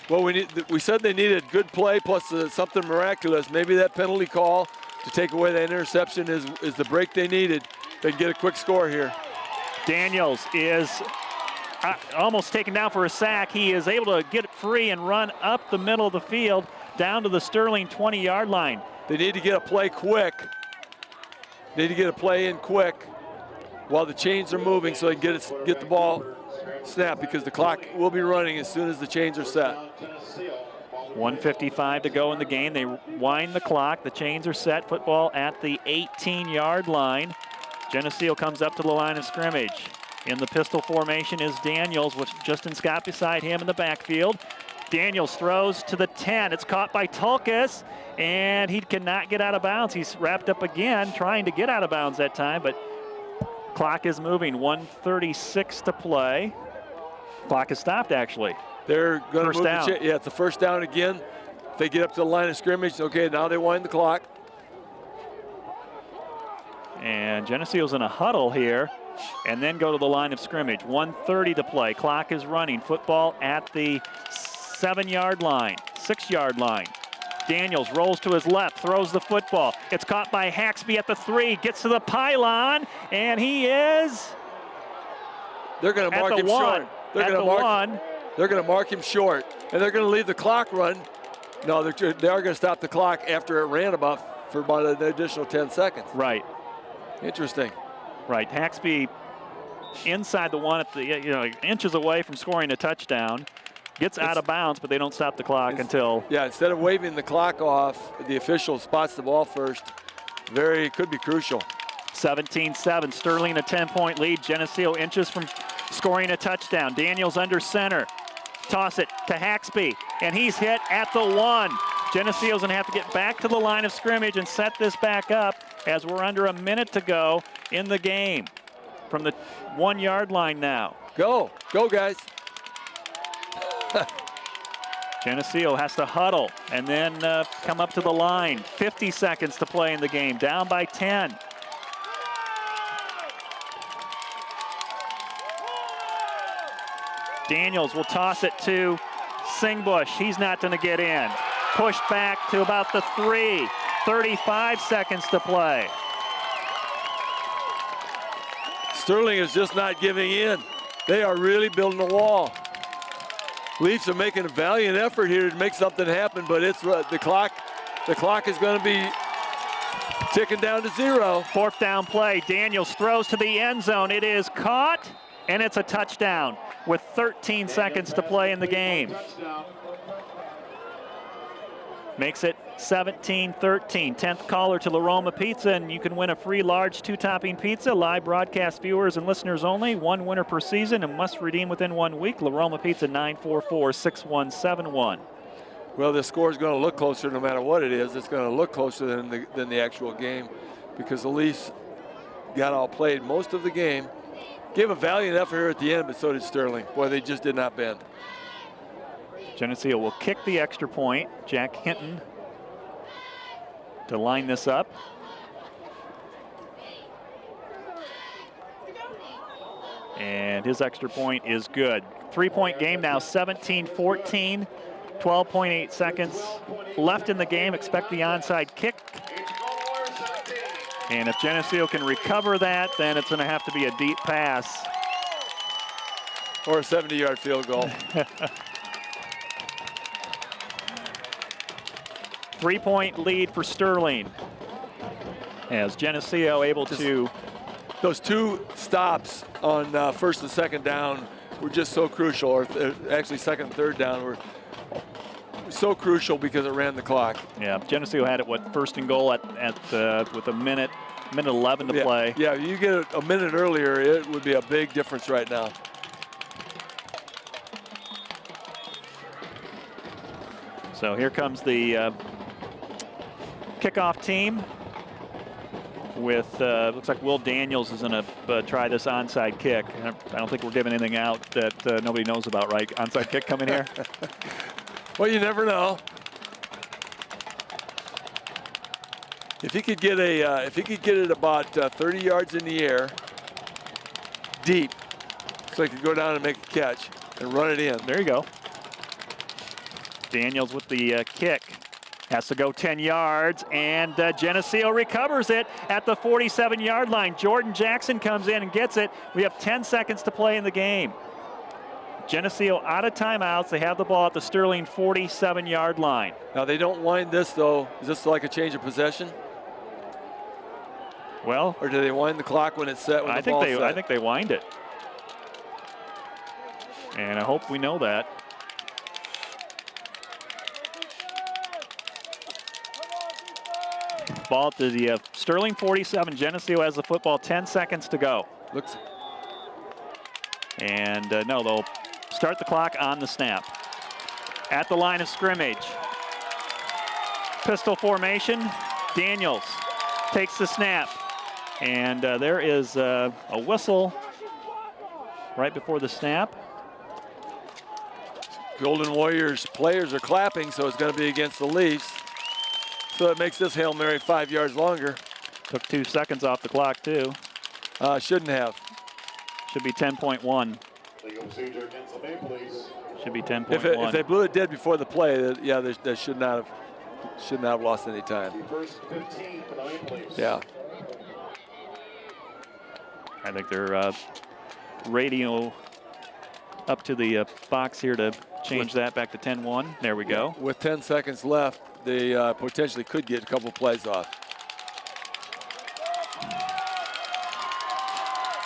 Well, we said they needed good play plus something miraculous. Maybe that penalty call to take away that interception is the break they needed. They can get a quick score here. Daniels is almost taken down for a sack. He is able to get free and run up the middle of the field down to the Sterling 20-yard line. They need to get a play quick. Need to get a play in quick while the chains are moving, so they can get the ball snapped, because the clock will be running as soon as the chains are set. 1:55 to go in the game. They wind the clock. The chains are set. Football at the 18-yard line. Geneseo comes up to the line of scrimmage. In the pistol formation is Daniels with Justin Scott beside him in the backfield. Daniels throws to the 10. It's caught by Tolkas, and he cannot get out of bounds. He's wrapped up again, trying to get out of bounds that time, but clock is moving. 1:36 to play. Clock is stopped, actually. They're going to move down. Yeah, it's a first down again. If they get up to the line of scrimmage, okay, now they wind the clock. And Geneseo's in a huddle here, and then go to the line of scrimmage. 1:30 to play. Clock is running. Football at the 7-yard line, 6-yard line. Daniels rolls to his left, throws the football. It's caught by Haxby at the 3, gets to the pylon, and he is They're going to mark him short. They're going to mark him short, and they're going to leave the clock run. No, they are going to stop the clock after it ran for about an additional 10 seconds. Right. Interesting. Right. Haxby inside the 1 at the inches away from scoring a touchdown. Gets out of bounds, but they don't stop the clock until. Yeah, instead of waving the clock off, the official spots the ball first. Could be crucial. 17-7, Sterling a 10-point lead. Geneseo inches from scoring a touchdown. Daniels under center. Toss it to Haxby, and he's hit at the 1. Geneseo's gonna have to get back to the line of scrimmage and set this back up as we're under a minute to go in the game. From the 1-yard line now. Go guys. Geneseo has to huddle and then come up to the line. 50 seconds to play in the game, down by 10. Daniels will toss it to Singbush. He's not going to get in. Pushed back to about the 3. 35 seconds to play. Sterling is just not giving in. They are really building a wall. Leafs are making a valiant effort here to make something happen, but it's the clock is going to be ticking down to 0. 4th down play. Daniels throws to the end zone. It is caught, and it's a touchdown with 13 seconds to play in the game. Makes it 17-13. 10th caller to La Roma Pizza, and you can win a free large 2-topping pizza. Live broadcast viewers and listeners only. 1 winner per season and must redeem within 1 week. La Roma Pizza 944-6171. Well, the score is going to look closer no matter what it is. It's going to look closer than the actual game because the Leafs got all played most of the game. Gave a valiant effort here at the end, but so did Sterling. Boy, they just did not bend. Geneseo will kick the extra point. Jack Hinton to line this up. And his extra point is good. 3-point game now, 17-14. 12.8 seconds left in the game. Expect the onside kick. And if Geneseo can recover that, then it's going to have to be a deep pass. Or a 70-yard field goal. 3-point lead for Sterling. As Geneseo able to. Those 2 stops on 1st and 2nd down were just so crucial, or actually 2nd and 3rd down were so crucial because it ran the clock. Yeah, Geneseo had it, 1st and goal with a minute 11 to play. Yeah, you get it a minute earlier, it would be a big difference right now. So here comes the kickoff team with, looks like Will Daniels is going to try this onside kick. I don't think we're giving anything out that nobody knows about, right? Onside kick coming here? Well, you never know. If he could get it about 30 yards in the air, deep, so he could go down and make a catch and run it in. There you go. Daniels with the kick. Has to go 10 yards, and Geneseo recovers it at the 47-yard line. Jordan Jackson comes in and gets it. We have 10 seconds to play in the game. Geneseo out of timeouts. They have the ball at the Sterling 47-yard line. Now they don't wind this though. Is this like a change of possession? Well, or do they wind the clock when it's set? When I think they wind it, and I hope we know that. Ball to the Sterling 47. Geneseo has the football. 10 seconds to go. And no, they'll start the clock on the snap. At the line of scrimmage. Pistol formation. Daniels takes the snap. And there is a whistle right before the snap. Golden Warriors players are clapping, so it's going to be against the Leafs. So it makes this Hail Mary 5 yards longer. Took 2 seconds off the clock, too. Shouldn't have. Should be 10.1. Legal procedure against the Maple Leafs. Should be 10.1. If they blew it dead before the play, yeah, they should not have lost any time. First 15 for the Maple Leafs. Yeah. I think they're radio up to the box here to change that back to 10-1. There we go. With 10 seconds left, they potentially could get a couple plays off.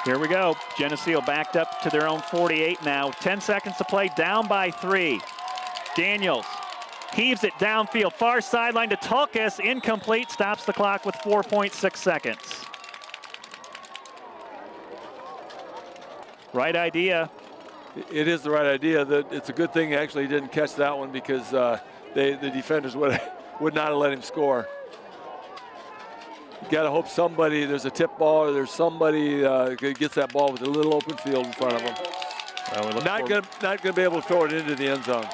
Here we go. Geneseo backed up to their own 48 now. 10 seconds to play, down by 3. Daniels heaves it downfield, far sideline to Tulkas, incomplete, stops the clock with 4.6 seconds. Right idea. It is the right idea. It's a good thing actually he didn't catch that one because the defenders would not have let him score. You got to hope somebody, there's a tip ball or there's somebody gets that ball with a little open field in front of them. Well, not gonna be able to throw it into the end zone.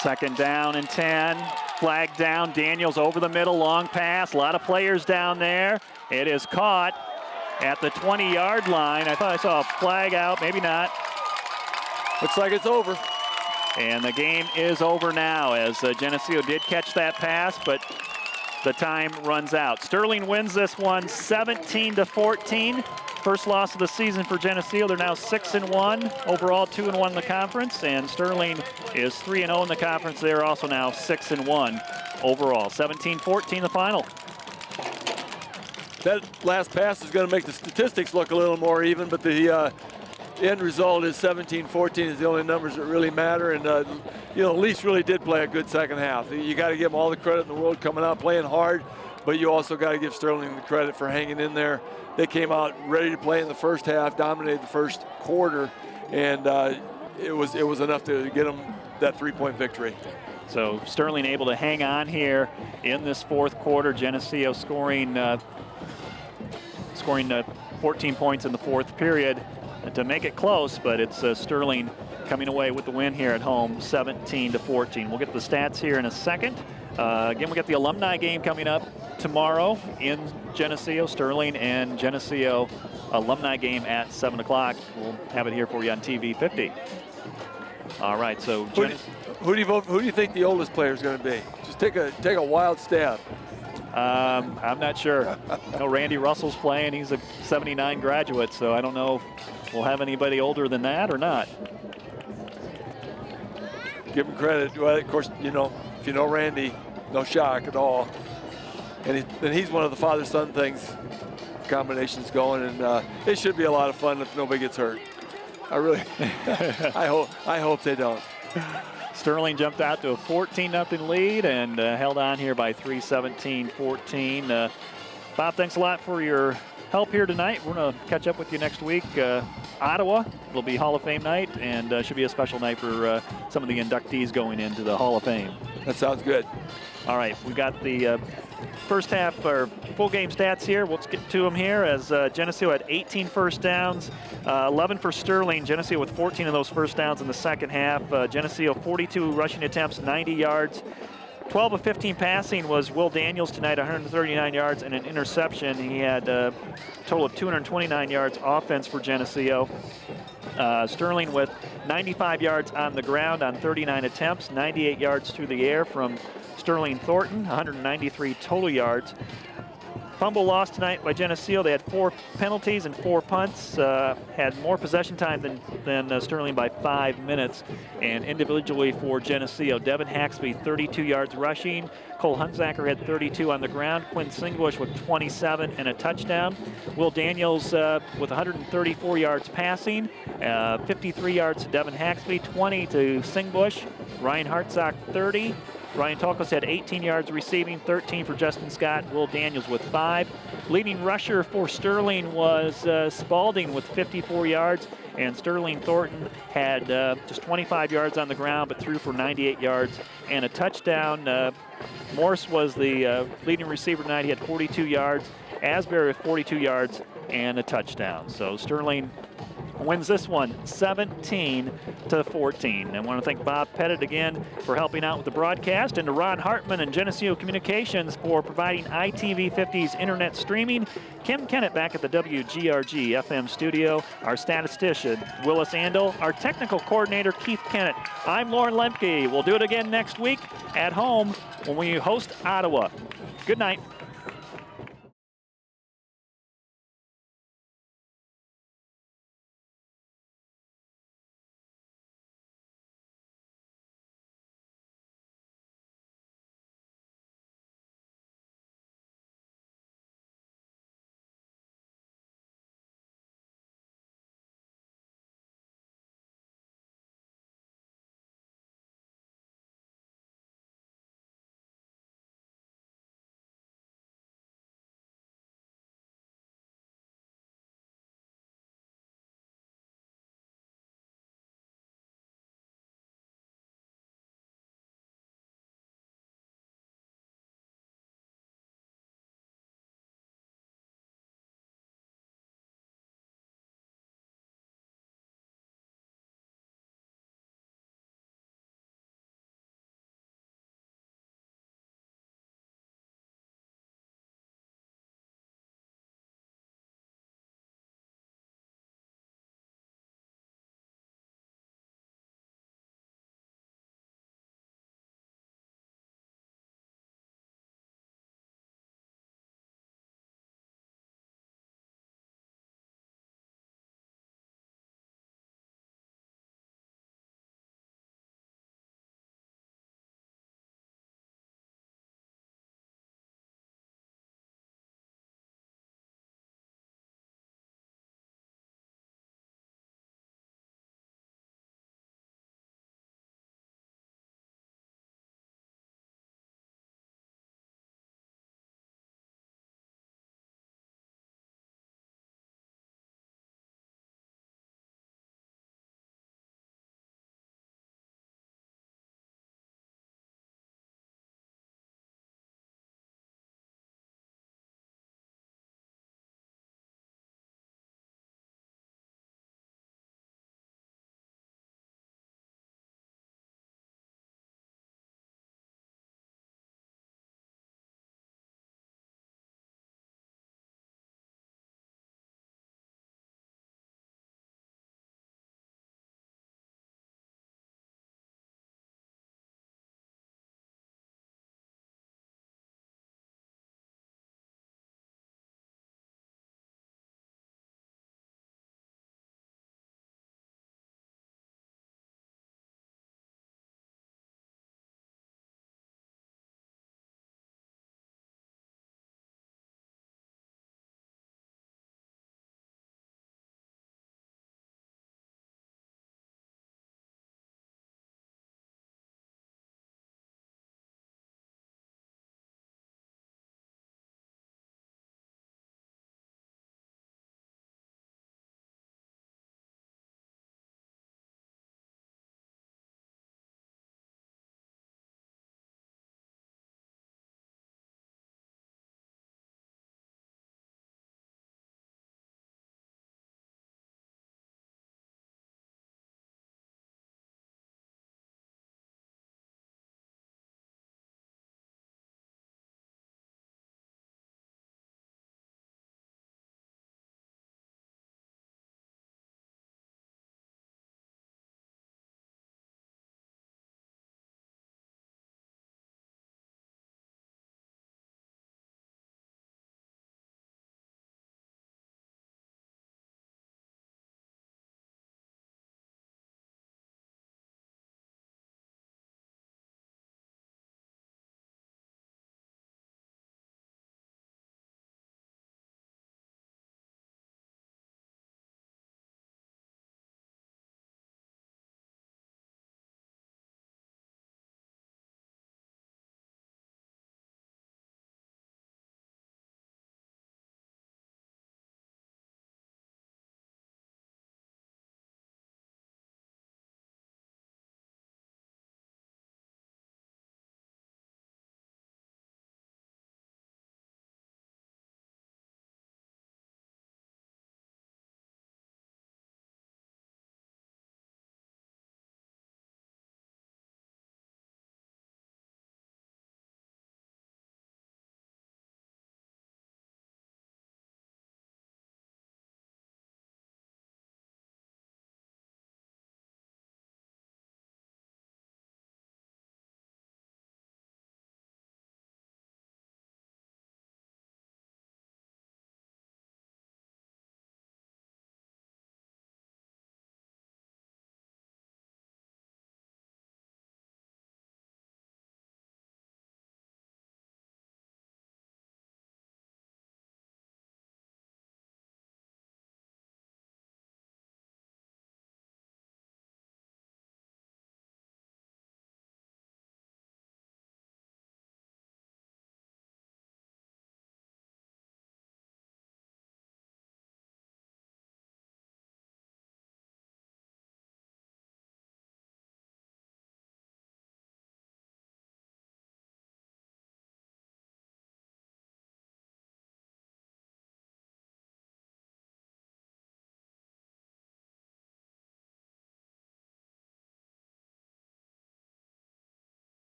2nd down and 10. Flag down. Daniels over the middle, long pass. A lot of players down there. It is caught at the 20-yard line. I thought I saw a flag out, maybe not. Looks like it's over. And the game is over now as Geneseo did catch that pass, but the time runs out. Sterling wins this one 17-14. First loss of the season for Geneseo. They're now 6-1 overall, 2-1 in the conference, and Sterling is 3-0 in the conference. They're also now 6-1 overall. 17-14 the final. That last pass is going to make the statistics look a little more even, but the end result is 17-14 is the only numbers that really matter. And Leafs really did play a good second half. You got to give them all the credit in the world coming out playing hard, but you also got to give Sterling the credit for hanging in there. They came out ready to play in the first half, dominated the first quarter, and it was enough to get them that 3-point victory. So Sterling able to hang on here in this fourth quarter. Geneseo scoring 14 points in the fourth period to make it close, but it's Sterling coming away with the win here at home, 17-14. We'll get the stats here in a second. Again, we got the alumni game coming up tomorrow in Geneseo. Sterling and Geneseo alumni game at 7 o'clock. We'll have it here for you on TV 50. All right, so who do you think the oldest player is going to be? Just take a wild stab. I'm not sure. I know Randy Russell's playing. He's a 79 graduate, so I don't know if we'll have anybody older than that or not. Give him credit. Well, of course, if you know Randy, no shock at all. And he's one of the father-son things, combinations going, and it should be a lot of fun if nobody gets hurt. I really, I hope they don't. Sterling jumped out to a 14-0 lead and held on here by 3, 17-14. Bob, thanks a lot for your help here tonight. We're going to catch up with you next week. Ottawa will be Hall of Fame night, and should be a special night for some of the inductees going into the Hall of Fame. That sounds good. All right, we've got the first half, or full game stats here. Let's get to them here as Geneseo had 18 first downs, 11 for Sterling. Geneseo with 14 of those first downs in the second half. Geneseo 42 rushing attempts, 90 yards. 12 of 15 passing was Will Daniels tonight, 139 yards and an interception. He had a total of 229 yards offense for Geneseo. Sterling with 95 yards on the ground on 39 attempts, 98 yards through the air from Sterling Thornton, 193 total yards. Fumble lost tonight by Geneseo. They had 4 penalties and 4 punts. Had more possession time than Sterling by 5 minutes. And individually for Geneseo, Devin Haxby, 32 yards rushing. Cole Hunsaker had 32 on the ground. Quinn Singbush with 27 and a touchdown. Will Daniels with 134 yards passing. 53 yards to Devin Haxby, 20 to Singbush. Ryan Hartsock, 30. Ryan Tulkas had 18 yards receiving, 13 for Justin Scott. Will Daniels with 5. Leading rusher for Sterling was Spalding with 54 yards, and Sterling Thornton had just 25 yards on the ground, but threw for 98 yards and a touchdown. Morse was the leading receiver tonight. He had 42 yards. Asbury with 42 yards and a touchdown. So Sterling wins this one 17-14. I want to thank Bob Pettit again for helping out with the broadcast, and to Ron Hartman and Geneseo Communications for providing ITV50's internet streaming. Kim Kennett back at the WGRG FM studio. Our statistician, Willis Andel. Our technical coordinator, Keith Kennett. I'm Lauren Lemke. We'll do it again next week at home when we host Ottawa. Good night.